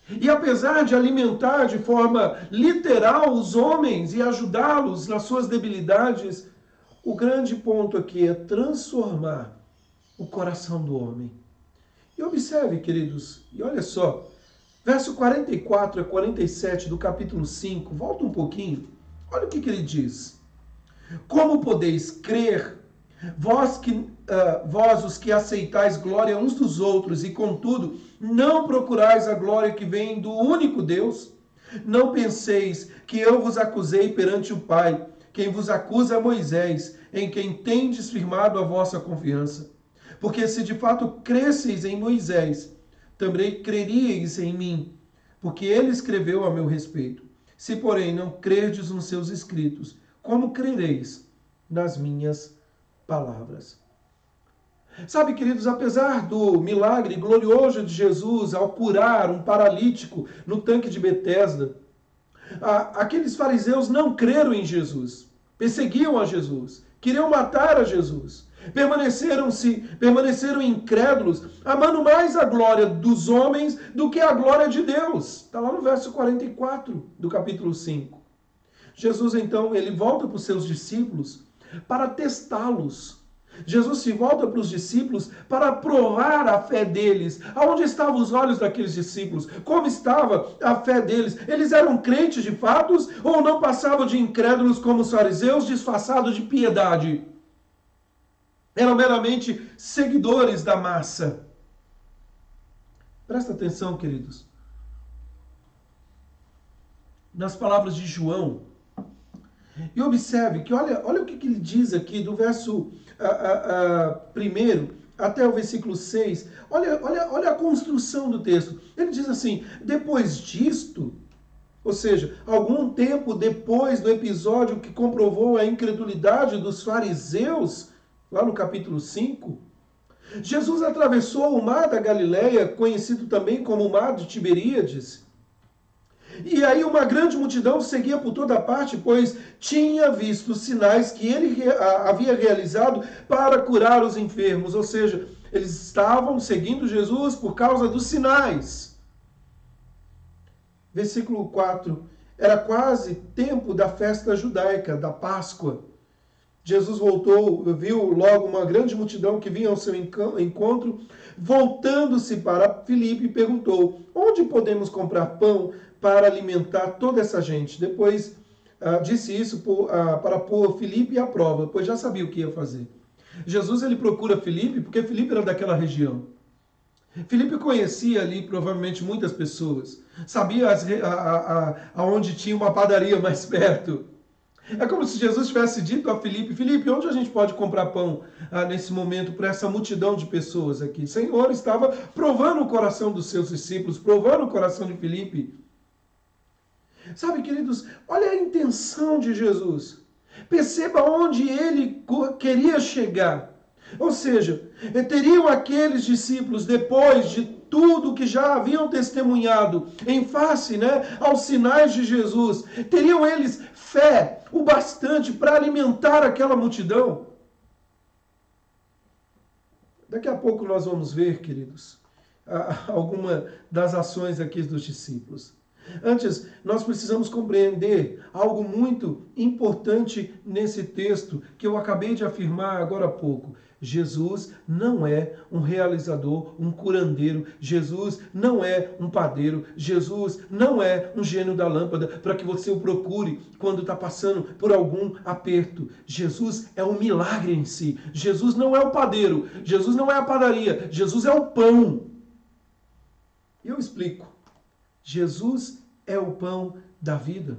E apesar de alimentar de forma literal os homens e ajudá-los nas suas debilidades, o grande ponto aqui é transformar o coração do homem. E observe, queridos, e olha só, verso 44 a 47 do capítulo 5, volta um pouquinho, olha o que ele diz. Como podeis crer, vós os que aceitais glória uns dos outros, e contudo não procurais a glória que vem do único Deus? Não penseis que eu vos acusei perante o Pai. Quem vos acusa é Moisés, em quem tendes firmado a vossa confiança. Porque se de fato cresceis em Moisés, também creríeis em mim, porque ele escreveu a meu respeito. Se, porém, não crerdes nos seus escritos, como crereis nas minhas palavras? Sabe, queridos, apesar do milagre glorioso de Jesus ao curar um paralítico no tanque de Betesda, aqueles fariseus não creram em Jesus, perseguiam a Jesus, queriam matar a Jesus. Permaneceram incrédulos, amando mais a glória dos homens do que a glória de Deus. Está lá no verso 44 do capítulo 5. Jesus, então, ele volta para os seus discípulos para testá-los. Jesus se volta para os discípulos para provar a fé deles. Aonde estavam os olhos daqueles discípulos? Como estava a fé deles? Eles eram crentes de fatos ou não passavam de incrédulos como os fariseus, disfarçados de piedade? Eram meramente seguidores da massa. Presta atenção, queridos. Nas palavras de João. E observe que olha o que ele diz aqui do verso 1 até o versículo 6. Olha a construção do texto. Ele diz assim, depois disto, ou seja, algum tempo depois do episódio que comprovou a incredulidade dos fariseus, lá no capítulo 5, Jesus atravessou o mar da Galileia, conhecido também como o mar de Tiberíades. E aí uma grande multidão seguia por toda parte, pois tinha visto os sinais que ele havia realizado para curar os enfermos. Ou seja, Eles estavam seguindo Jesus por causa dos sinais. Versículo 4. Era quase tempo da festa judaica, da Páscoa. Jesus voltou, viu logo uma grande multidão que vinha ao seu encontro. Voltando-se para Filipe, perguntou: onde podemos comprar pão para alimentar toda essa gente? Depois disse isso para pôr Filipe à prova, pois já sabia o que ia fazer. Jesus ele procura Filipe porque Filipe era daquela região. Filipe conhecia ali provavelmente muitas pessoas. Sabia aonde tinha uma padaria mais perto. É como se Jesus tivesse dito a Filipe: Filipe, onde a gente pode comprar pão nesse momento para essa multidão de pessoas aqui? O Senhor estava provando o coração dos seus discípulos, provando o coração de Filipe. Sabe, queridos, olha a intenção de Jesus. Perceba onde ele queria chegar. Ou seja, teriam aqueles discípulos, depois de tudo que já haviam testemunhado em face aos sinais de Jesus, teriam eles fé o bastante para alimentar aquela multidão? Daqui a pouco nós vamos ver, queridos, alguma das ações aqui dos discípulos. Antes, nós precisamos compreender algo muito importante nesse texto que eu acabei de afirmar agora há pouco. Jesus não é um realizador, um curandeiro. Jesus não é um padeiro. Jesus não é um gênio da lâmpada para que você o procure quando está passando por algum aperto. Jesus é um milagre em si. Jesus não é o padeiro. Jesus não é a padaria. Jesus é o pão. E eu explico. Jesus é o pão da vida.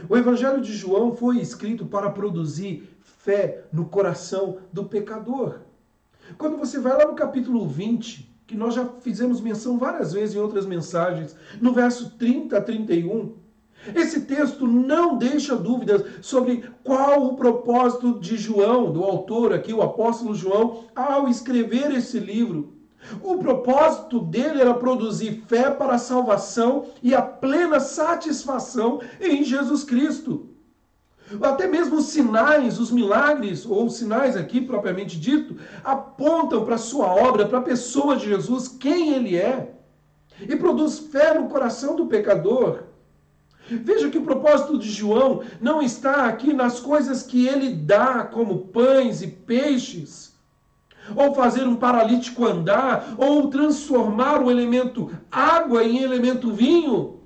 O Evangelho de João foi escrito para produzir fé no coração do pecador. Quando você vai lá no capítulo 20, que nós já fizemos menção várias vezes em outras mensagens, no verso 30 a 31, esse texto não deixa dúvidas sobre qual o propósito de João, do autor aqui, o apóstolo João, ao escrever esse livro. O propósito dele era produzir fé para a salvação e a plena satisfação em Jesus Cristo. Até mesmo os sinais, os milagres, ou os sinais aqui propriamente dito, apontam para a sua obra, para a pessoa de Jesus, quem ele é, e produz fé no coração do pecador. Veja que o propósito de João não está aqui nas coisas que ele dá, como pães e peixes, ou fazer um paralítico andar, ou transformar o elemento água em elemento vinho.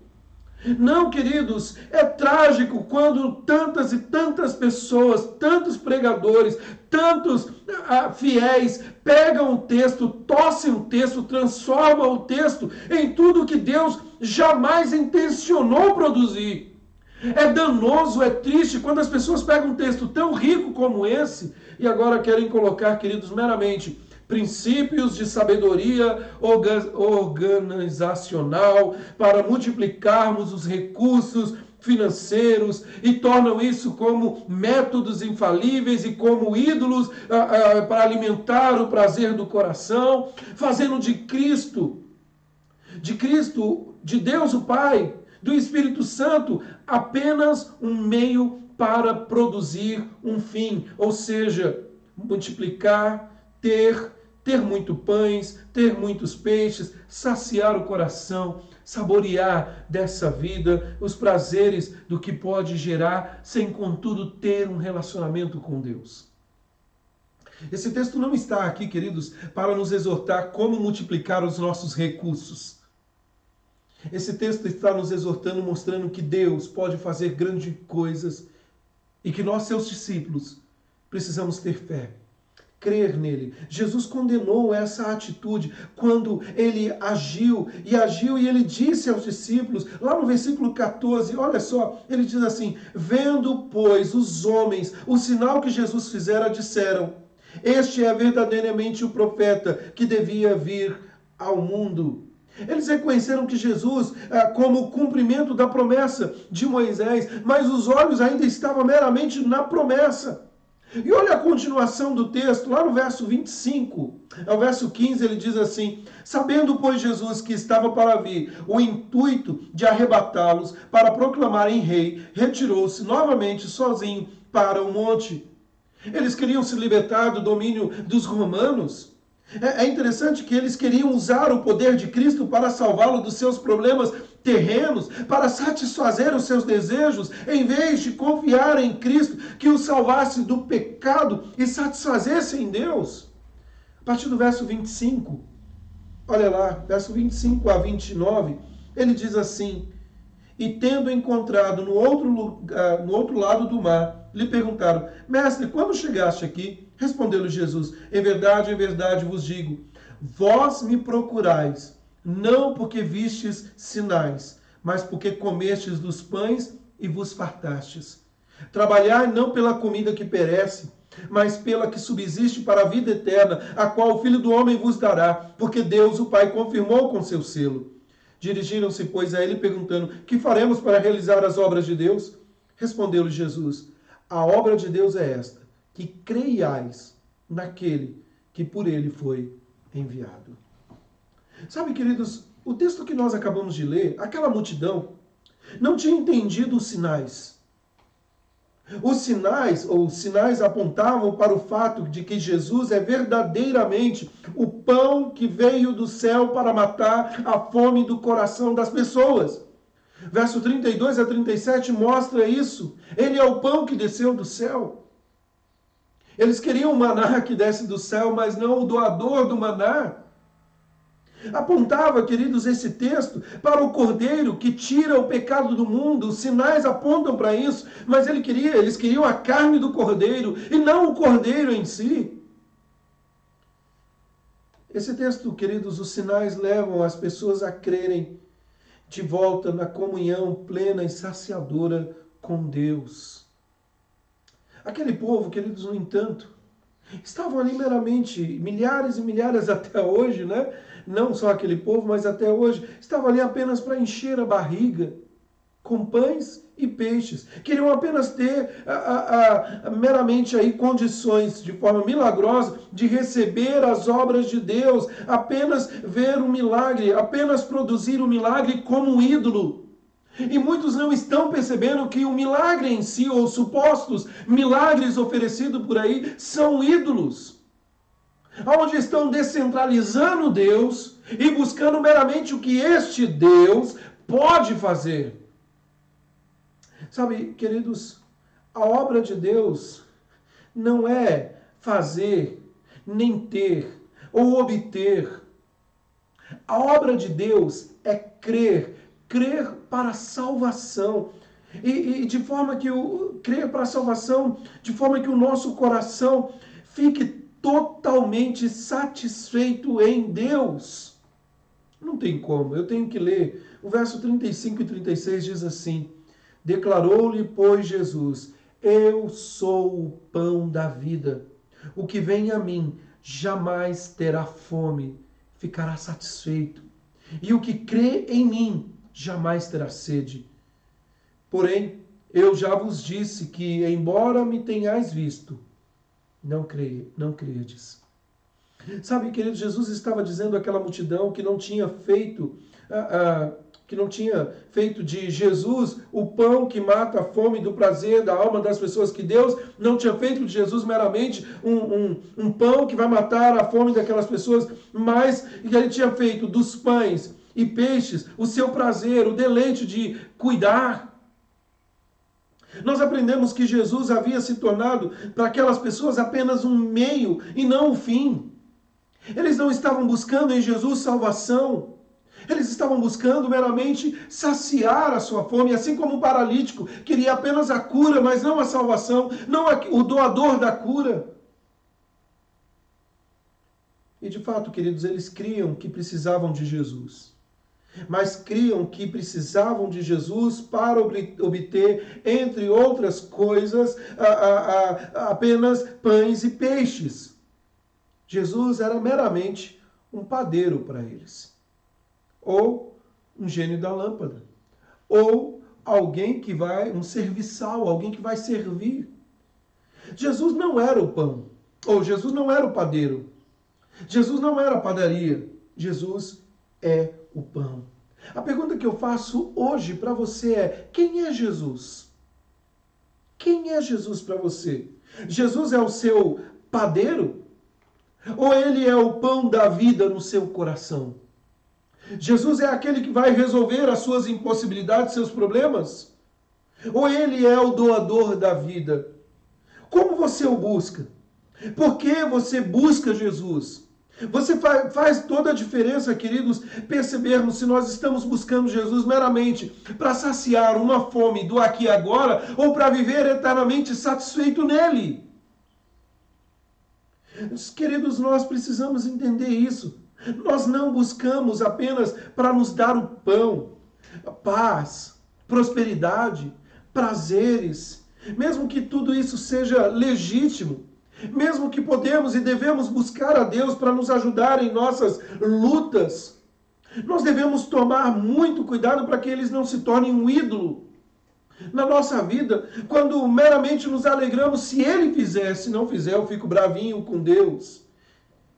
Não, queridos, é trágico quando tantas e tantas pessoas, tantos pregadores, tantos fiéis pegam o texto, tossem o texto, transformam o texto em tudo que Deus jamais intencionou produzir. É danoso, é triste quando as pessoas pegam um texto tão rico como esse e agora querem colocar, queridos, meramente princípios de sabedoria organizacional para multiplicarmos os recursos financeiros e tornam isso como métodos infalíveis e como ídolos para alimentar o prazer do coração, fazendo de Cristo, de Deus o Pai, do Espírito Santo, apenas um meio para produzir um fim, ou seja, multiplicar, ter muito pães, ter muitos peixes, saciar o coração, saborear dessa vida os prazeres do que pode gerar, sem contudo ter um relacionamento com Deus. Esse texto não está aqui, queridos, para nos exortar como multiplicar os nossos recursos. Esse texto está nos exortando, mostrando que Deus pode fazer grandes coisas e que nós, seus discípulos, precisamos ter fé, crer nele. Jesus condenou essa atitude quando ele agiu e ele disse aos discípulos, lá no versículo 14, olha só, ele diz assim: vendo, pois, os homens o sinal que Jesus fizera, disseram: este é verdadeiramente o profeta que devia vir ao mundo. Eles reconheceram que Jesus, como cumprimento da promessa de Moisés, mas os olhos ainda estavam meramente na promessa. E olha a continuação do texto, lá no verso 25, ao verso 15, ele diz assim: sabendo, pois, Jesus que estava para vir o intuito de arrebatá-los para proclamarem rei, retirou-se novamente sozinho para o monte. Eles queriam se libertar do domínio dos romanos. É interessante que eles queriam usar o poder de Cristo para salvá-lo dos seus problemas terrenos, para satisfazer os seus desejos, em vez de confiar em Cristo, que o salvasse do pecado e satisfazesse em Deus. A partir do verso 25, olha lá, verso 25 a 29, ele diz assim: e tendo encontrado no outro lado do mar, lhe perguntaram: mestre, quando chegaste aqui? Respondeu-lhe Jesus: em verdade vos digo, vós me procurais, não porque vistes sinais, mas porque comestes dos pães e vos fartastes. Trabalhai não pela comida que perece, mas pela que subsiste para a vida eterna, a qual o Filho do Homem vos dará, porque Deus, o Pai, confirmou com seu selo. Dirigiram-se, pois, a ele, perguntando: que faremos para realizar as obras de Deus? Respondeu-lhe Jesus: a obra de Deus é esta, que creiais naquele que por ele foi enviado. Sabe, queridos, o texto que nós acabamos de ler, aquela multidão não tinha entendido os sinais. Os sinais apontavam para o fato de que Jesus é verdadeiramente o pão que veio do céu para matar a fome do coração das pessoas. Verso 32 a 37 mostra isso. Ele é o pão que desceu do céu. Eles queriam o maná que desce do céu, mas não o doador do maná. Apontava, queridos, esse texto para o Cordeiro que tira o pecado do mundo. Os sinais apontam para isso, mas eles queriam a carne do Cordeiro e não o Cordeiro em si. Esse texto, queridos, os sinais levam as pessoas a crerem de volta na comunhão plena e saciadora com Deus. Aquele povo, queridos, no entanto, estavam ali meramente, milhares e milhares até hoje, né? Não só aquele povo, mas até hoje, estavam ali apenas para encher a barriga com pães e peixes. Queriam apenas ter meramente aí condições, de forma milagrosa, de receber as obras de Deus, apenas ver o milagre, apenas produzir o milagre como um ídolo. E muitos não estão percebendo que o milagre em si, ou supostos milagres oferecidos por aí, são ídolos. Onde estão descentralizando Deus e buscando meramente o que este Deus pode fazer. Sabe, queridos, a obra de Deus não é fazer, nem ter, ou obter. A obra de Deus é crer para a salvação. E de forma que crer para a salvação, de forma que o nosso coração fique totalmente satisfeito em Deus. Não tem como, eu tenho que ler. O verso 35 e 36 diz assim: declarou-lhe, pois, Jesus: eu sou o pão da vida. O que vem a mim jamais terá fome, ficará satisfeito. E o que crê em mim jamais terá sede. Porém, eu já vos disse que, embora me tenhais visto, não credes. Sabe, querido, Jesus estava dizendo àquela multidão que não tinha feito de Jesus o pão que mata a fome do prazer da alma das pessoas, que Deus não tinha feito de Jesus meramente um pão que vai matar a fome daquelas pessoas, mas que ele tinha feito dos pães e peixes o seu prazer, o deleite de cuidar. Nós aprendemos que Jesus havia se tornado para aquelas pessoas apenas um meio e não o fim. Eles não estavam buscando em Jesus salvação. Eles estavam buscando meramente saciar a sua fome, assim como o paralítico queria apenas a cura, mas não a salvação, não o doador da cura. E de fato, queridos, eles criam que precisavam de Jesus. Mas criam que precisavam de Jesus para obter, entre outras coisas, apenas pães e peixes. Jesus era meramente um padeiro para eles, ou um gênio da lâmpada, ou alguém que um serviçal, alguém que vai servir. Jesus não era o pão, ou Jesus não era o padeiro, Jesus não era a padaria, Jesus é o pão. A pergunta que eu faço hoje para você é: quem é Jesus? Quem é Jesus para você? Jesus é o seu padeiro? Ou ele é o pão da vida no seu coração? Jesus é aquele que vai resolver as suas impossibilidades, seus problemas? Ou ele é o doador da vida? Como você o busca? Por que você busca Jesus? Você faz toda a diferença, queridos, percebermos se nós estamos buscando Jesus meramente para saciar uma fome do aqui e agora ou para viver eternamente satisfeito nele. Queridos, nós precisamos entender isso. Nós não buscamos apenas para nos dar o pão, a paz, prosperidade, prazeres, mesmo que tudo isso seja legítimo, mesmo que podemos e devemos buscar a Deus para nos ajudar em nossas lutas, nós devemos tomar muito cuidado para que eles não se tornem um ídolo na nossa vida, quando meramente nos alegramos se Ele fizer, se não fizer eu fico bravinho com Deus.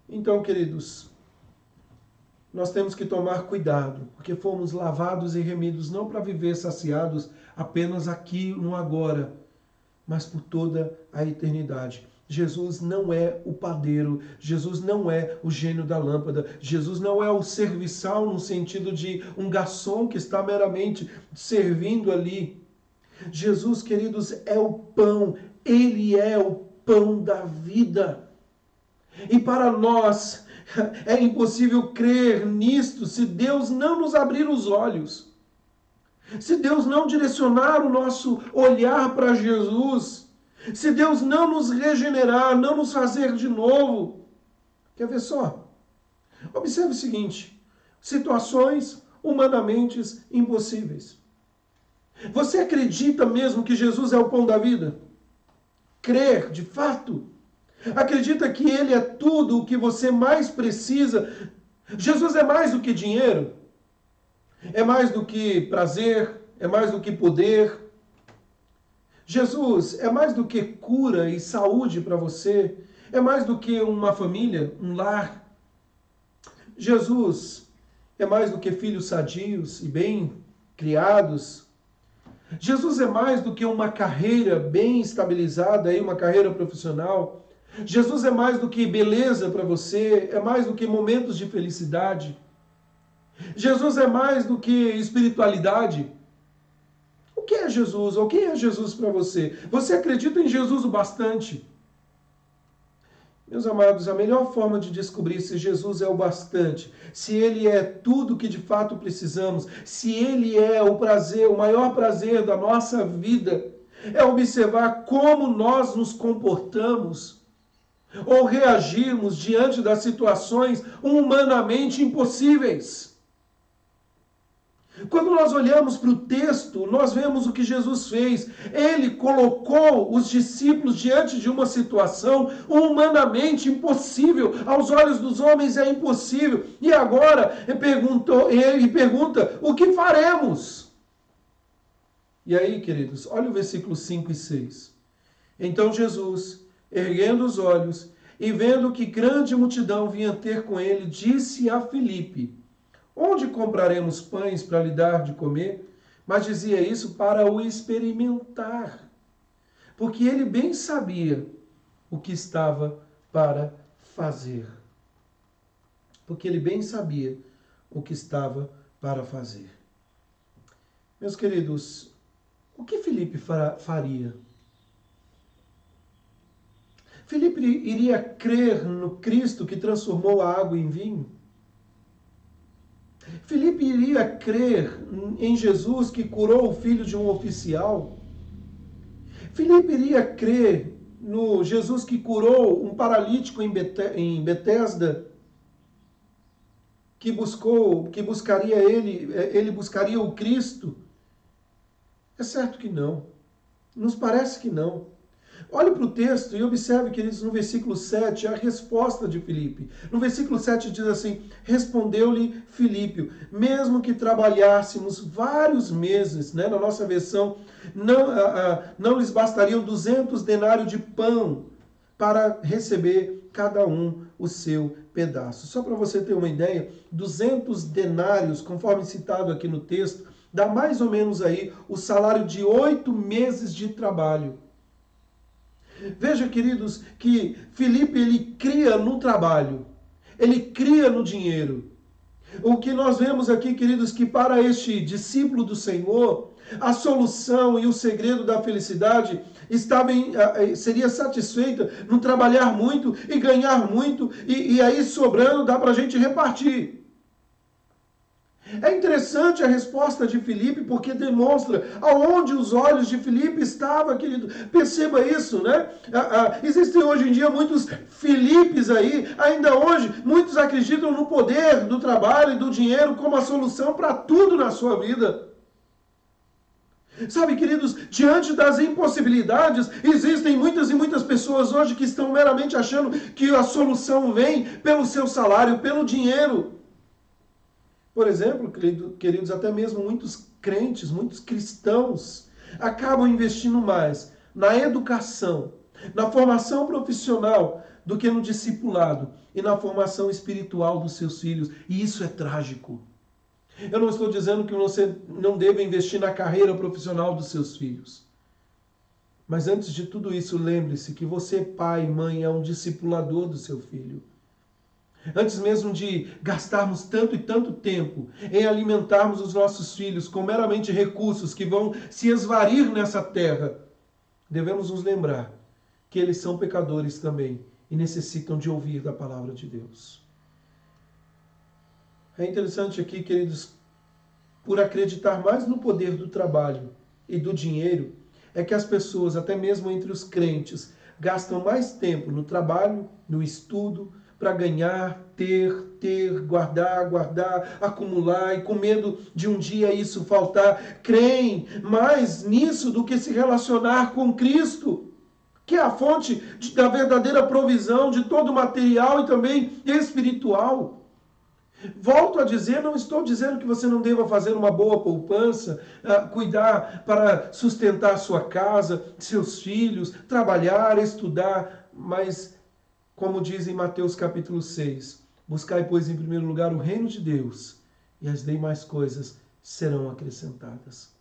Então, queridos, nós temos que tomar cuidado, porque fomos lavados e remidos não para viver saciados apenas aqui no agora, mas por toda a eternidade. Jesus não é o padeiro, Jesus não é o gênio da lâmpada, Jesus não é o serviçal no sentido de um garçom que está meramente servindo ali. Jesus, queridos, é o pão, ele é o pão da vida. E para nós é impossível crer nisto se Deus não nos abrir os olhos. Se Deus não direcionar o nosso olhar para Jesus, se Deus não nos regenerar, não nos fazer de novo. Quer ver só? Observe o seguinte, situações humanamente impossíveis. Você acredita mesmo que Jesus é o pão da vida? Crer, de fato? Acredita que Ele é tudo o que você mais precisa? Jesus é mais do que dinheiro? É mais do que prazer? É mais do que poder? Jesus é mais do que cura e saúde para você? É mais do que uma família, um lar? Jesus é mais do que filhos sadios e bem criados? Jesus é mais do que uma carreira bem estabilizada, uma carreira profissional? Jesus é mais do que beleza para você, é mais do que momentos de felicidade? Jesus é mais do que espiritualidade? O que é Jesus? Ou quem é Jesus para você? Você acredita em Jesus o bastante? Meus amados, a melhor forma de descobrir se Jesus é o bastante, se Ele é tudo que de fato precisamos, se Ele é o prazer, o maior prazer da nossa vida, é observar como nós nos comportamos ou reagirmos diante das situações humanamente impossíveis. Quando nós olhamos para o texto, nós vemos o que Jesus fez. Ele colocou os discípulos diante de uma situação humanamente impossível. Aos olhos dos homens é impossível. E agora ele pergunta, o que faremos? E aí, queridos, olha o versículo 5 e 6. Então Jesus, erguendo os olhos e vendo que grande multidão vinha ter com ele, disse a Filipe, onde compraremos pães para lhe dar de comer? Mas dizia isso para o experimentar, porque ele bem sabia o que estava para fazer. Porque ele bem sabia o que estava para fazer. Meus queridos, o que Filipe faria? Filipe iria crer no Cristo que transformou a água em vinho? Filipe iria crer em Jesus que curou o filho de um oficial? Filipe iria crer no Jesus que curou um paralítico em Betesda? Que buscaria ele buscaria o Cristo? É certo que não. Nos parece que não. Olhe para o texto e observe, queridos, no versículo 7, a resposta de Filipe. No versículo 7 diz assim, respondeu-lhe Filipe, mesmo que trabalhássemos vários meses, na nossa versão, não lhes bastariam 200 denários de pão para receber cada um o seu pedaço. Só para você ter uma ideia, 200 denários, conforme citado aqui no texto, dá mais ou menos aí o salário de 8 meses de trabalho. Veja, queridos, que Filipe, ele cria no trabalho, ele cria no dinheiro. O que nós vemos aqui, queridos, que para este discípulo do Senhor, a solução e o segredo da felicidade seria satisfeita no trabalhar muito e ganhar muito, e aí sobrando dá para a gente repartir. É interessante a resposta de Filipe, porque demonstra aonde os olhos de Filipe estavam, querido. Perceba isso, né? Existem hoje em dia muitos Filipes aí, ainda hoje, muitos acreditam no poder do trabalho e do dinheiro como a solução para tudo na sua vida. Sabe, queridos, diante das impossibilidades, existem muitas e muitas pessoas hoje que estão meramente achando que a solução vem pelo seu salário, pelo dinheiro. Por exemplo, queridos, até mesmo muitos crentes, muitos cristãos, acabam investindo mais na educação, na formação profissional, do que no discipulado e na formação espiritual dos seus filhos. E isso é trágico. Eu não estou dizendo que você não deva investir na carreira profissional dos seus filhos. Mas antes de tudo isso, lembre-se que você, pai e mãe, é um discipulador do seu filho. Antes mesmo de gastarmos tanto e tanto tempo em alimentarmos os nossos filhos com meramente recursos que vão se esvair nessa terra, devemos nos lembrar que eles são pecadores também e necessitam de ouvir da palavra de Deus. É interessante aqui, queridos, por acreditar mais no poder do trabalho e do dinheiro, é que as pessoas, até mesmo entre os crentes, gastam mais tempo no trabalho, no estudo, para ganhar, ter, guardar, acumular, e com medo de um dia isso faltar, creem mais nisso do que se relacionar com Cristo, que é a fonte da verdadeira provisão de todo o material e também espiritual. Volto a dizer, não estou dizendo que você não deva fazer uma boa poupança, cuidar para sustentar sua casa, seus filhos, trabalhar, estudar, mas como diz em Mateus capítulo 6, buscai, pois, em primeiro lugar o reino de Deus, e as demais coisas serão acrescentadas.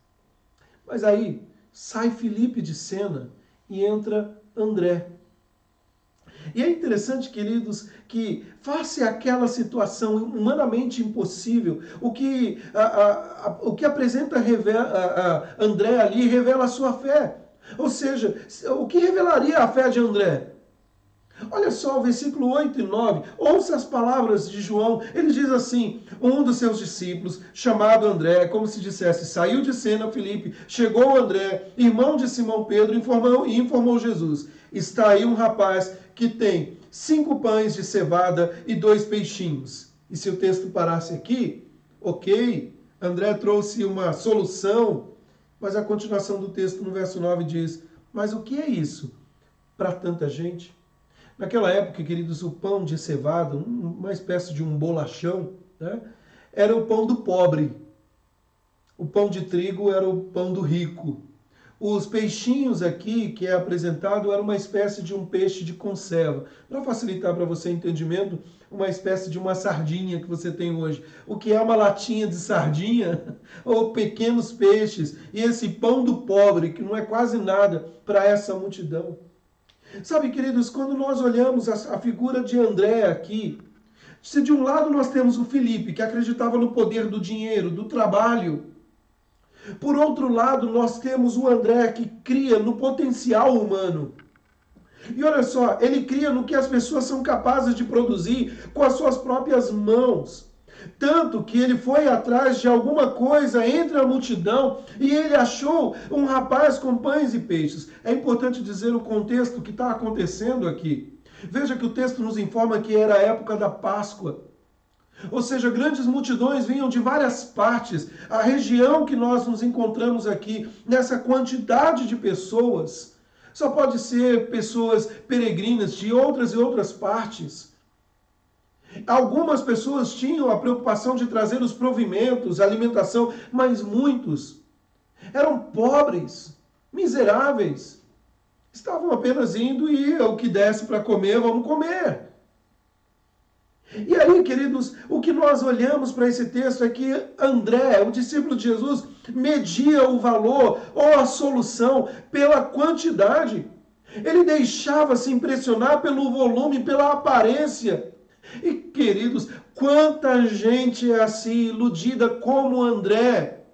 Mas aí sai Filipe de cena e entra André. E é interessante, queridos, que face àquela situação humanamente impossível, o que apresenta André ali revela a sua fé. Ou seja, o que revelaria a fé de André? Olha só o versículo 8 e 9, ouça as palavras de João, ele diz assim, um dos seus discípulos, chamado André, como se dissesse, saiu de cena Filipe, chegou André, irmão de Simão Pedro, informou Jesus, está aí um rapaz que tem 5 pães de cevada e 2 peixinhos. E se o texto parasse aqui, ok, André trouxe uma solução, mas a continuação do texto no verso 9 diz, mas o que é isso para tanta gente? Naquela época, queridos, o pão de cevada, uma espécie de um bolachão, né, era o pão do pobre. O pão de trigo era o pão do rico. Os peixinhos aqui, que é apresentado, era uma espécie de um peixe de conserva. Para facilitar para você o entendimento, uma espécie de uma sardinha que você tem hoje. O que é uma latinha de sardinha ou pequenos peixes. E esse pão do pobre, que não é quase nada para essa multidão. Sabe, queridos, quando nós olhamos a figura de André aqui, se de um lado nós temos o Filipe, que acreditava no poder do dinheiro, do trabalho, por outro lado nós temos o André, que cria no potencial humano. E olha só, ele cria no que as pessoas são capazes de produzir com as suas próprias mãos. Tanto que ele foi atrás de alguma coisa entre a multidão e ele achou um rapaz com pães e peixes. É importante dizer o contexto que está acontecendo aqui. Veja que o texto nos informa que era a época da Páscoa. Ou seja, grandes multidões vinham de várias partes. A região que nós nos encontramos aqui, nessa quantidade de pessoas, só pode ser pessoas peregrinas de outras e outras partes. Algumas pessoas tinham a preocupação de trazer os provimentos, a alimentação, mas muitos eram pobres, miseráveis. Estavam apenas indo e o que desse para comer, vamos comer. E aí, queridos, o que nós olhamos para esse texto é que André, o discípulo de Jesus, media o valor ou a solução pela quantidade. Ele deixava-se impressionar pelo volume, pela aparência. E, queridos, quanta gente é assim, iludida como André.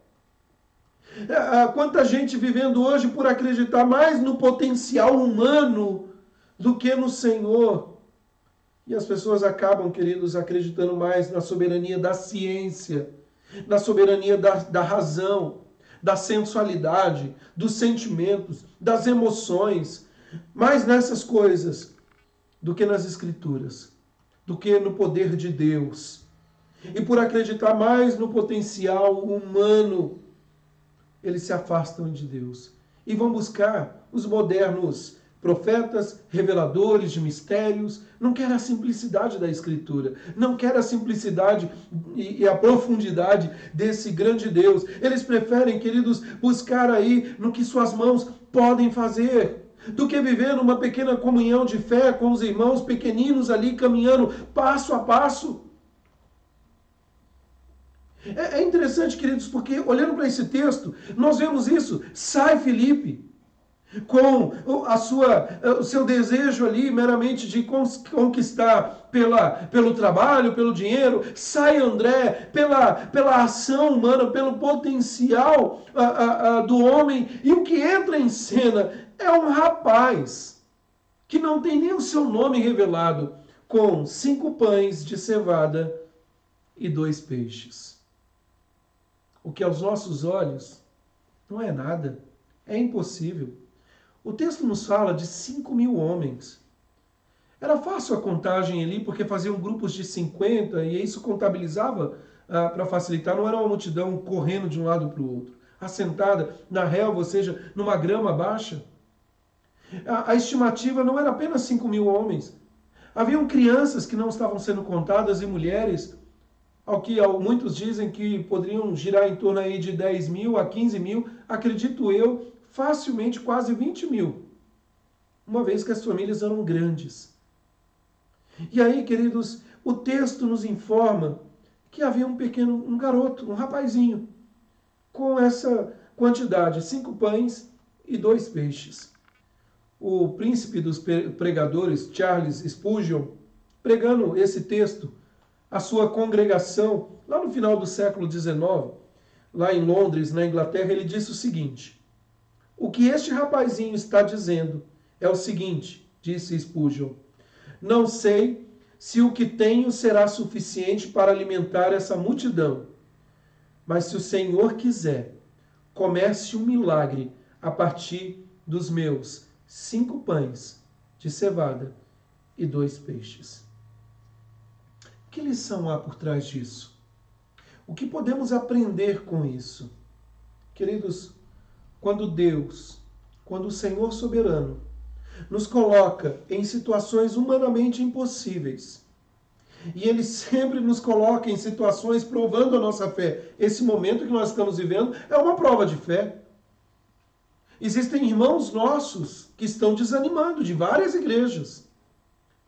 Quanta gente vivendo hoje por acreditar mais no potencial humano do que no Senhor. E as pessoas acabam, queridos, acreditando mais na soberania da ciência, na soberania da razão, da sensualidade, dos sentimentos, das emoções, mais nessas coisas do que nas Escrituras, do que no poder de Deus. E por acreditar mais no potencial humano, eles se afastam de Deus e vão buscar os modernos profetas, reveladores de mistérios. Não quer a simplicidade da Escritura, não quer a simplicidade e a profundidade desse grande Deus. Eles preferem, queridos, buscar aí no que suas mãos podem fazer, do que viver numa pequena comunhão de fé com os irmãos pequeninos ali caminhando passo a passo. É interessante, queridos, porque olhando para esse texto, nós vemos isso. Sai Filipe com o seu desejo ali meramente de conquistar pelo trabalho, pelo dinheiro. Sai André pela ação humana, pelo potencial do homem. E o que entra em cena é um rapaz que não tem nem o seu nome revelado, com 5 pães de cevada e 2 peixes. O que aos nossos olhos não é nada, é impossível. O texto nos fala de 5.000 homens. Era fácil a contagem ali, porque faziam grupos de 50 e isso contabilizava para facilitar. Não era uma multidão correndo de um lado para o outro, assentada na relva, ou seja, numa grama baixa. A estimativa não era apenas 5.000 homens. Haviam crianças que não estavam sendo contadas e mulheres, ao que muitos dizem que poderiam girar em torno aí de 10.000 a 15.000, acredito eu, facilmente quase 20.000, uma vez que as famílias eram grandes. E aí, queridos, o texto nos informa que havia um garoto, um rapazinho, com essa quantidade, 5 pães e 2 peixes. O príncipe dos pregadores, Charles Spurgeon, pregando esse texto, a sua congregação, lá no final do século XIX, lá em Londres, na Inglaterra, ele disse o seguinte: o que este rapazinho está dizendo é o seguinte, disse Spurgeon: não sei se o que tenho será suficiente para alimentar essa multidão, mas se o Senhor quiser, comece um milagre a partir dos meus 5 pães de cevada e 2 peixes. Que lição há por trás disso? O que podemos aprender com isso? Queridos, quando Deus, quando o Senhor soberano, nos coloca em situações humanamente impossíveis, e Ele sempre nos coloca em situações provando a nossa fé. Esse momento que nós estamos vivendo é uma prova de fé. Existem irmãos nossos que estão desanimando de várias igrejas,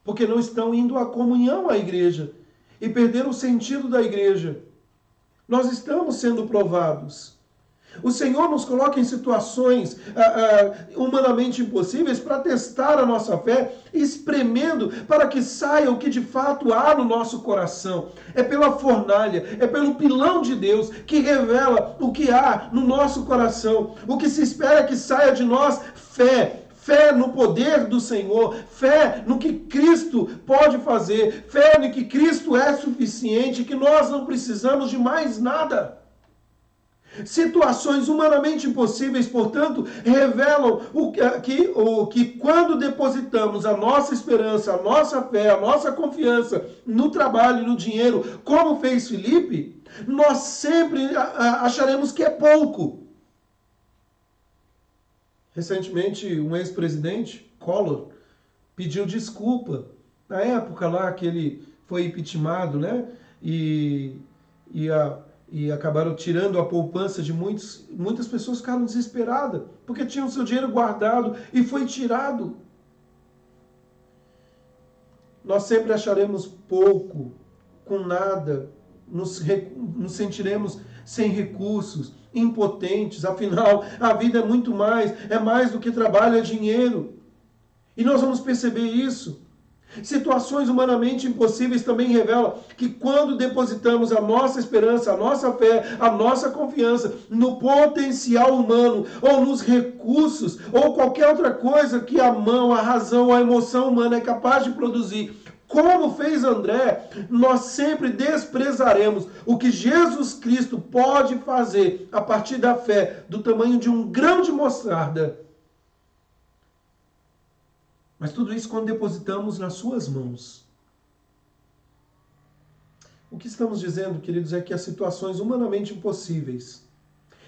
porque não estão indo à comunhão à igreja, e perderam o sentido da igreja. Nós estamos sendo provados. O Senhor nos coloca em situações humanamente impossíveis para testar a nossa fé, espremendo para que saia o que de fato há no nosso coração. É pela fornalha, é pelo pilão de Deus que revela o que há no nosso coração. O que se espera que saia de nós, fé. Fé no poder do Senhor, fé no que Cristo pode fazer, fé no que Cristo é suficiente, que nós não precisamos de mais nada. Situações humanamente impossíveis, portanto, revelam que quando depositamos a nossa esperança, a nossa fé, a nossa confiança no trabalho e no dinheiro, como fez Filipe, nós sempre acharemos que é pouco. Recentemente, um ex-presidente, Collor, pediu desculpa. Na época lá que ele foi impeachmentado, né? E acabaram tirando a poupança de muitas pessoas, ficaram desesperadas, porque tinham seu dinheiro guardado e foi tirado. Nós sempre acharemos pouco, com nada, nos sentiremos sem recursos, impotentes. Afinal, a vida é muito mais, é mais do que trabalho, é dinheiro. E nós vamos perceber isso. Situações humanamente impossíveis também revelam que quando depositamos a nossa esperança, a nossa fé, a nossa confiança no potencial humano, ou nos recursos, ou qualquer outra coisa que a mão, a razão, a emoção humana é capaz de produzir, como fez André, nós sempre desprezaremos o que Jesus Cristo pode fazer a partir da fé do tamanho de um grão de mostarda. Mas tudo isso quando depositamos nas suas mãos. O que estamos dizendo, queridos, é que as situações humanamente impossíveis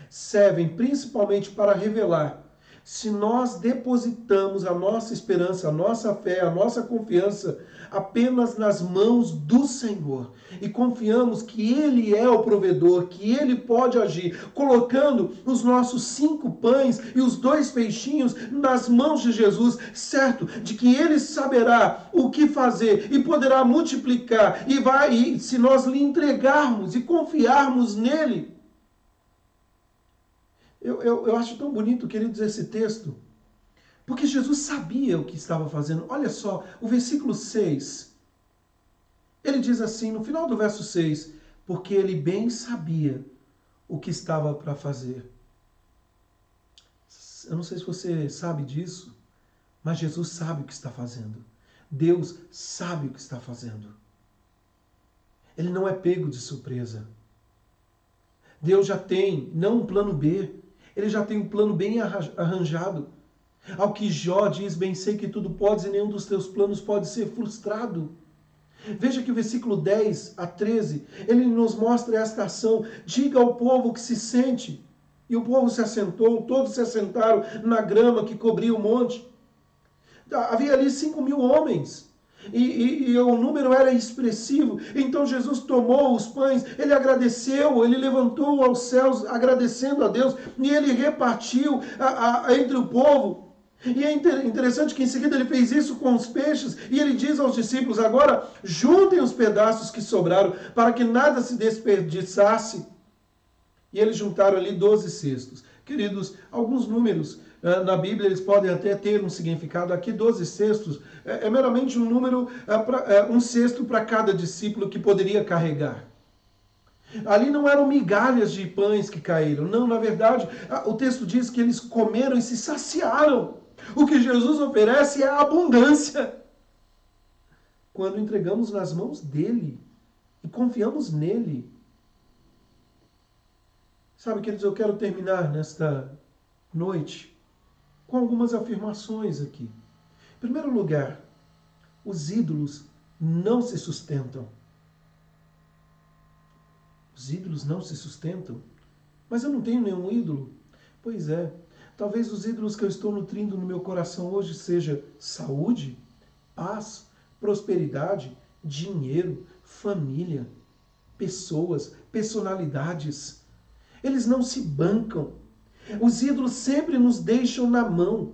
servem principalmente para revelar se nós depositamos a nossa esperança, a nossa fé, a nossa confiança apenas nas mãos do Senhor e confiamos que Ele é o provedor, que Ele pode agir, colocando os nossos 5 pães e os 2 peixinhos nas mãos de Jesus, certo de que Ele saberá o que fazer e poderá multiplicar e se nós lhe entregarmos e confiarmos nele. Eu acho tão bonito, queridos, esse texto, porque Jesus sabia o que estava fazendo. Olha só, o versículo 6, ele diz assim, no final do verso 6, porque ele bem sabia o que estava para fazer. Eu não sei se você sabe disso, mas Jesus sabe o que está fazendo. Deus sabe o que está fazendo. Ele não é pego de surpresa. Deus já tem, não um plano B, ele já tem um plano bem arranjado. Ao que Jó diz, bem sei que tudo podes e nenhum dos teus planos pode ser frustrado. Veja que o versículo 10 a 13, ele nos mostra esta ação. Diga ao povo que se sente. E o povo se assentou, todos se assentaram na grama que cobria o monte. Havia ali 5.000 homens. E o número era expressivo. Então Jesus tomou os pães, ele agradeceu, ele levantou aos céus agradecendo a Deus e ele repartiu entre o povo. E é interessante que em seguida ele fez isso com os peixes e ele diz aos discípulos, agora juntem os pedaços que sobraram para que nada se desperdiçasse. E eles juntaram ali 12 cestos. Queridos, alguns números na Bíblia eles podem até ter um significado. Aqui 12 cestos é meramente um número, um cesto para cada discípulo que poderia carregar. Ali não eram migalhas de pães que caíram. Não, na verdade, o texto diz que eles comeram e se saciaram. O que Jesus oferece é a abundância. Quando entregamos nas mãos dele e confiamos nele. Sabe, queridos, eu quero terminar nesta noite com algumas afirmações aqui. Em primeiro lugar, os ídolos não se sustentam. Os ídolos não se sustentam? Mas eu não tenho nenhum ídolo. Pois é, talvez os ídolos que eu estou nutrindo no meu coração hoje seja saúde, paz, prosperidade, dinheiro, família, pessoas, personalidades. Eles não se bancam. Os ídolos sempre nos deixam na mão.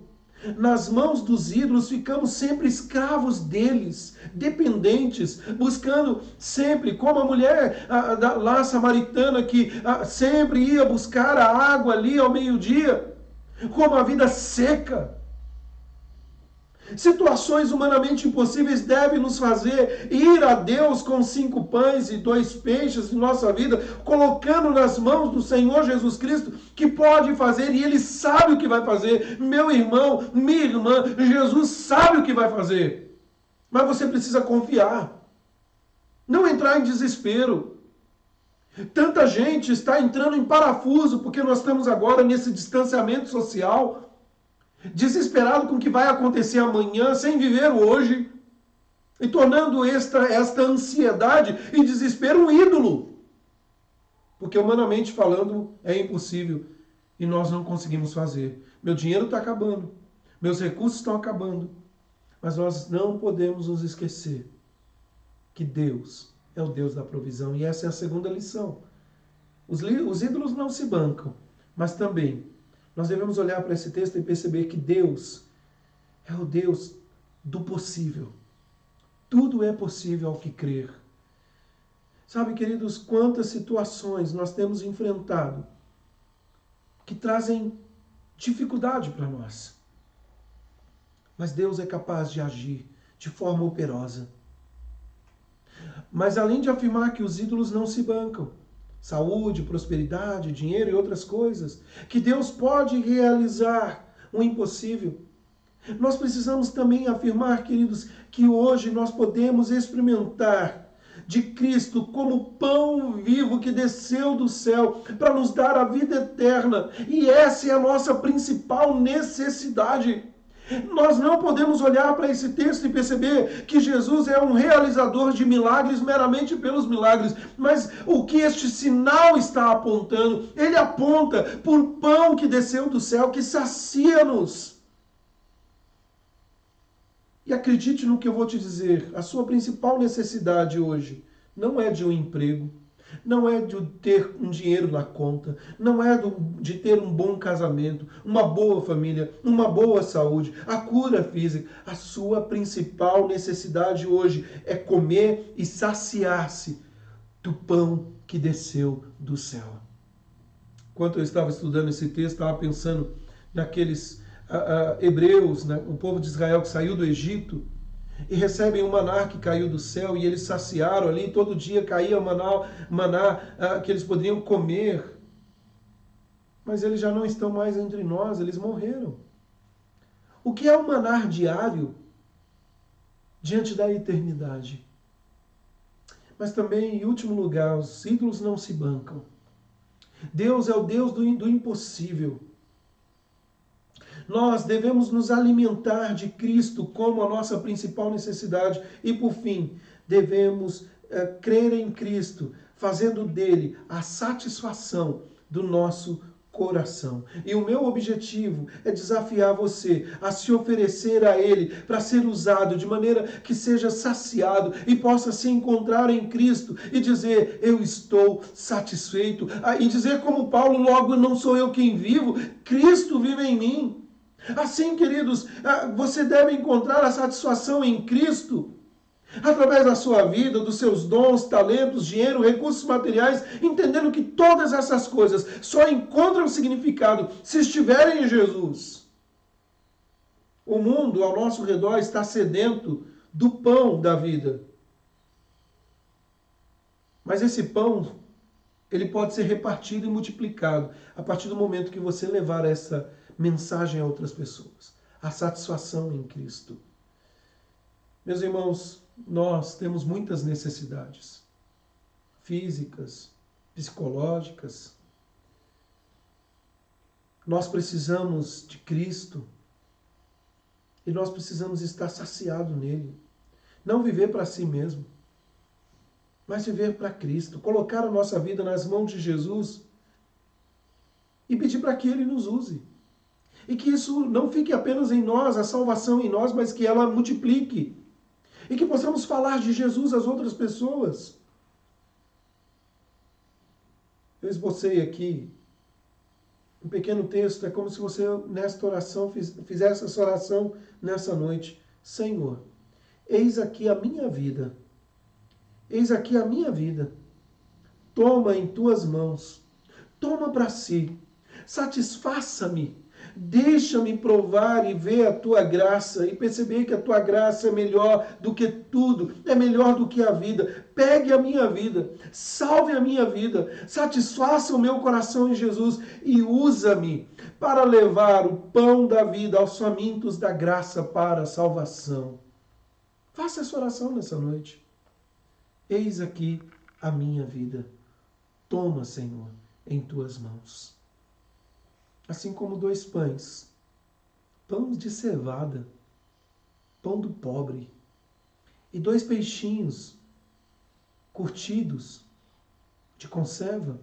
Nas mãos dos ídolos ficamos sempre escravos deles, dependentes, buscando sempre, como a mulher lá samaritana que sempre ia buscar a água ali ao meio-dia, como a vida seca. Situações humanamente impossíveis devem nos fazer ir a Deus com 5 pães e 2 peixes em nossa vida, colocando nas mãos do Senhor Jesus Cristo, que pode fazer e Ele sabe o que vai fazer. Meu irmão, minha irmã, Jesus sabe o que vai fazer. Mas você precisa confiar. Não entrar em desespero. Tanta gente está entrando em parafuso porque nós estamos agora nesse distanciamento social, desesperado com o que vai acontecer amanhã, sem viver o hoje, e tornando esta ansiedade e desespero um ídolo. Porque humanamente falando é impossível e nós não conseguimos fazer. Meu dinheiro está acabando, meus recursos estão acabando, mas nós não podemos nos esquecer que Deus é o Deus da provisão, e essa é a segunda lição. Os ídolos não se bancam, mas também nós devemos olhar para esse texto e perceber que Deus é o Deus do possível. Tudo é possível ao que crer. Sabe, queridos, quantas situações nós temos enfrentado que trazem dificuldade para nós. Mas Deus é capaz de agir de forma operosa. Mas além de afirmar que os ídolos não se bancam, saúde, prosperidade, dinheiro e outras coisas, que Deus pode realizar o impossível, nós precisamos também afirmar, queridos, que hoje nós podemos experimentar de Cristo como pão vivo que desceu do céu para nos dar a vida eterna. E essa é a nossa principal necessidade. Nós não podemos olhar para esse texto e perceber que Jesus é um realizador de milagres meramente pelos milagres, mas o que este sinal está apontando? Ele aponta por pão que desceu do céu, que sacia-nos. E acredite no que eu vou te dizer, a sua principal necessidade hoje não é de um emprego, não é de ter um dinheiro na conta, não é de ter um bom casamento, uma boa família, uma boa saúde, a cura física. A sua principal necessidade hoje é comer e saciar-se do pão que desceu do céu. Enquanto eu estava estudando esse texto, estava pensando naqueles hebreus, né, o povo de Israel que saiu do Egito e recebem o maná que caiu do céu, e eles saciaram ali, todo dia caía o maná que eles poderiam comer. Mas eles já não estão mais entre nós, eles morreram. O que é o maná diário diante da eternidade? Mas também, em último lugar, os ídolos não se bancam. Deus é o Deus do impossível. Nós devemos nos alimentar de Cristo como a nossa principal necessidade. E, por fim, devemos crer em Cristo, fazendo dele a satisfação do nosso coração. E o meu objetivo é desafiar você a se oferecer a ele para ser usado de maneira que seja saciado e possa se encontrar em Cristo e dizer: eu estou satisfeito. E dizer como Paulo: logo não sou eu quem vivo, Cristo vive em mim. Assim, queridos, você deve encontrar a satisfação em Cristo através da sua vida, dos seus dons, talentos, dinheiro, recursos materiais, entendendo que todas essas coisas só encontram significado se estiverem em Jesus. O mundo ao nosso redor está sedento do pão da vida. Mas esse pão, ele pode ser repartido e multiplicado a partir do momento que você levar essa mensagem a outras pessoas. A satisfação em Cristo. Meus irmãos, nós temos muitas necessidades físicas, psicológicas. Nós precisamos de Cristo e nós precisamos estar saciados nele. Não viver para si mesmo, mas viver para Cristo. Colocar a nossa vida nas mãos de Jesus e pedir para que ele nos use. E que isso não fique apenas em nós, a salvação em nós, mas que ela multiplique. E que possamos falar de Jesus às outras pessoas. Eu esbocei aqui um pequeno texto, é como se você, nesta oração, fizesse essa oração nessa noite. Senhor, eis aqui a minha vida. Eis aqui a minha vida. Toma em tuas mãos. Toma para si. Satisfaça-me. Deixa-me provar e ver a tua graça e perceber que a tua graça é melhor do que tudo, é melhor do que a vida. Pegue a minha vida, salve a minha vida, satisfaça o meu coração em Jesus e usa-me para levar o pão da vida aos famintos da graça para a salvação. Faça essa oração nessa noite. Eis aqui a minha vida. Toma, Senhor, em tuas mãos. Assim como 2 pães, pão de cevada, pão do pobre, e 2 peixinhos curtidos de conserva,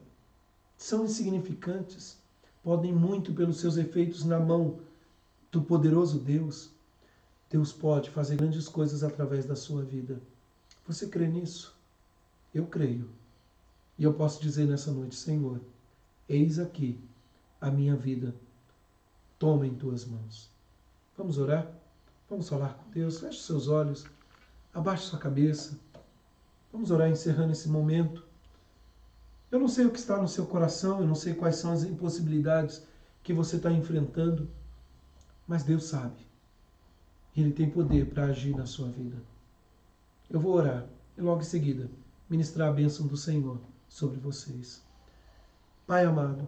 são insignificantes, podem muito pelos seus efeitos na mão do poderoso Deus. Deus pode fazer grandes coisas através da sua vida. Você crê nisso? Eu creio. E eu posso dizer nessa noite: Senhor, eis aqui a minha vida, toma em tuas mãos. Vamos orar? Vamos falar com Deus? Feche seus olhos, abaixe sua cabeça. Vamos orar encerrando esse momento. Eu não sei o que está no seu coração, eu não sei quais são as impossibilidades que você está enfrentando, mas Deus sabe. Ele tem poder para agir na sua vida. Eu vou orar e logo em seguida ministrar a bênção do Senhor sobre vocês. Pai amado,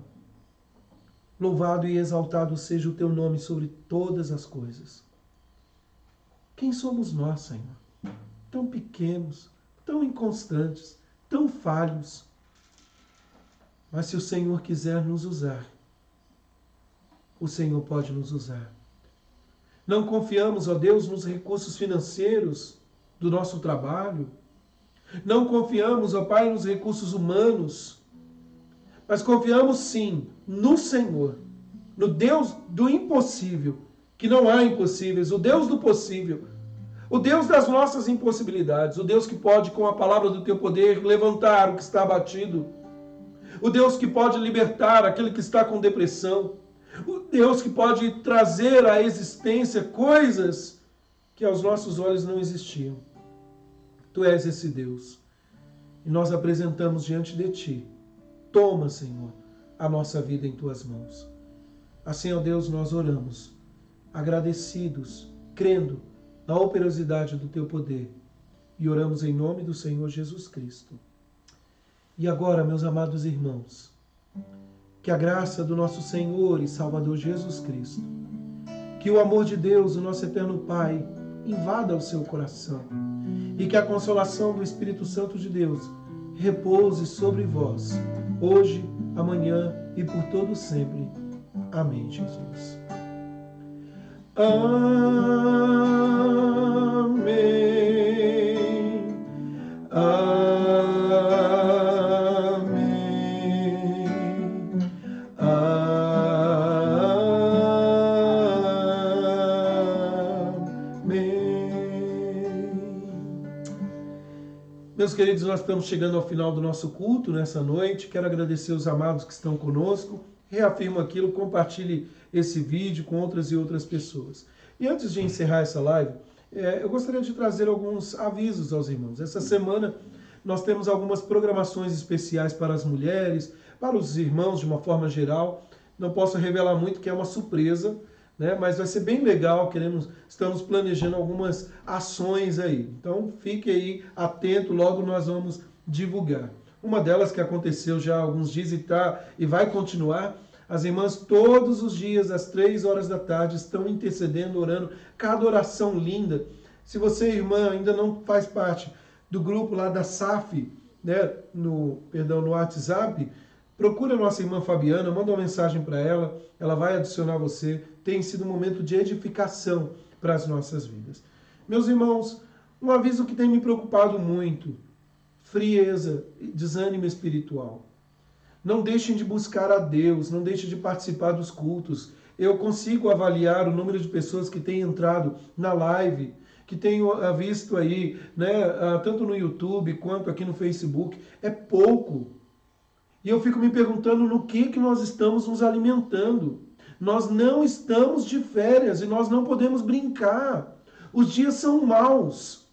louvado e exaltado seja o teu nome sobre todas as coisas. Quem somos nós, Senhor? Tão pequenos, tão inconstantes, tão falhos. Mas se o Senhor quiser nos usar, o Senhor pode nos usar. Não confiamos, ó Deus, nos recursos financeiros do nosso trabalho. Não confiamos, ó Pai, nos recursos humanos. Mas confiamos sim no Senhor, no Deus do impossível, que não há impossíveis, o Deus do possível, o Deus das nossas impossibilidades, o Deus que pode, com a palavra do teu poder, levantar o que está abatido, o Deus que pode libertar aquele que está com depressão, o Deus que pode trazer à existência coisas que aos nossos olhos não existiam. Tu és esse Deus. E nós apresentamos diante de Ti. Toma, Senhor, a nossa vida em Tuas mãos. Assim, ó Deus, nós oramos, agradecidos, crendo na operosidade do Teu poder. E oramos em nome do Senhor Jesus Cristo. E agora, meus amados irmãos, que a graça do nosso Senhor e Salvador Jesus Cristo, que o amor de Deus, o nosso eterno Pai, invada o seu coração e que a consolação do Espírito Santo de Deus repouse sobre vós, hoje, amanhã e por todo sempre. Amém, Jesus. Amém. Meus queridos, nós estamos chegando ao final do nosso culto nessa noite. Quero agradecer os amados que estão conosco. Reafirmo aquilo, compartilhe esse vídeo com outras e outras pessoas. E antes de encerrar essa live, eu gostaria de trazer alguns avisos aos irmãos. Essa semana nós temos algumas programações especiais para as mulheres, para os irmãos de uma forma geral. Não posso revelar muito, que é uma surpresa, né? Mas vai ser bem legal, estamos planejando algumas ações aí. Então fique aí atento, logo nós vamos divulgar. Uma delas que aconteceu já há alguns dias e vai continuar, as irmãs todos os dias, às 3 horas da tarde, estão intercedendo, orando, cada oração linda. Se você, irmã, ainda não faz parte do grupo lá da SAF, né, no WhatsApp, procura a nossa irmã Fabiana, manda uma mensagem para ela, ela vai adicionar você. Tem sido um momento de edificação para as nossas vidas. Meus irmãos, um aviso que tem me preocupado muito: frieza, desânimo espiritual. Não deixem de buscar a Deus, não deixem de participar dos cultos. Eu consigo avaliar o número de pessoas que têm entrado na live, que tenho visto aí, né, tanto no YouTube quanto aqui no Facebook. É pouco. E eu fico me perguntando no que nós estamos nos alimentando. Nós não estamos de férias e nós não podemos brincar. Os dias são maus.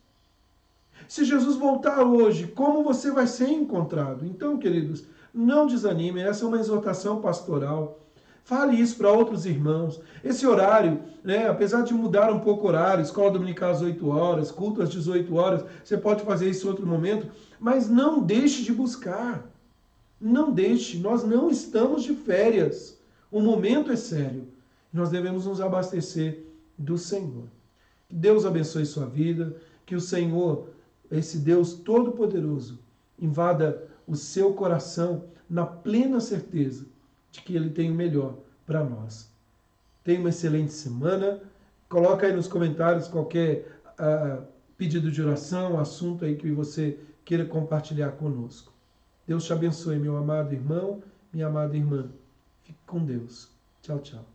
Se Jesus voltar hoje, como você vai ser encontrado? Então, queridos, não desanimem. Essa é uma exortação pastoral. Fale isso para outros irmãos. Esse horário, né, apesar de mudar um pouco o horário, escola dominical às 8 horas, culto às 18 horas, você pode fazer isso em outro momento, mas não deixe de buscar. Não deixe, nós não estamos de férias. O momento é sério. Nós devemos nos abastecer do Senhor. Que Deus abençoe sua vida, que o Senhor, esse Deus Todo-Poderoso, invada o seu coração na plena certeza de que Ele tem o melhor para nós. Tenha uma excelente semana. Coloca aí nos comentários qualquer pedido de oração, assunto aí que você queira compartilhar conosco. Deus te abençoe, meu amado irmão, minha amada irmã. Fique com Deus. Tchau, tchau.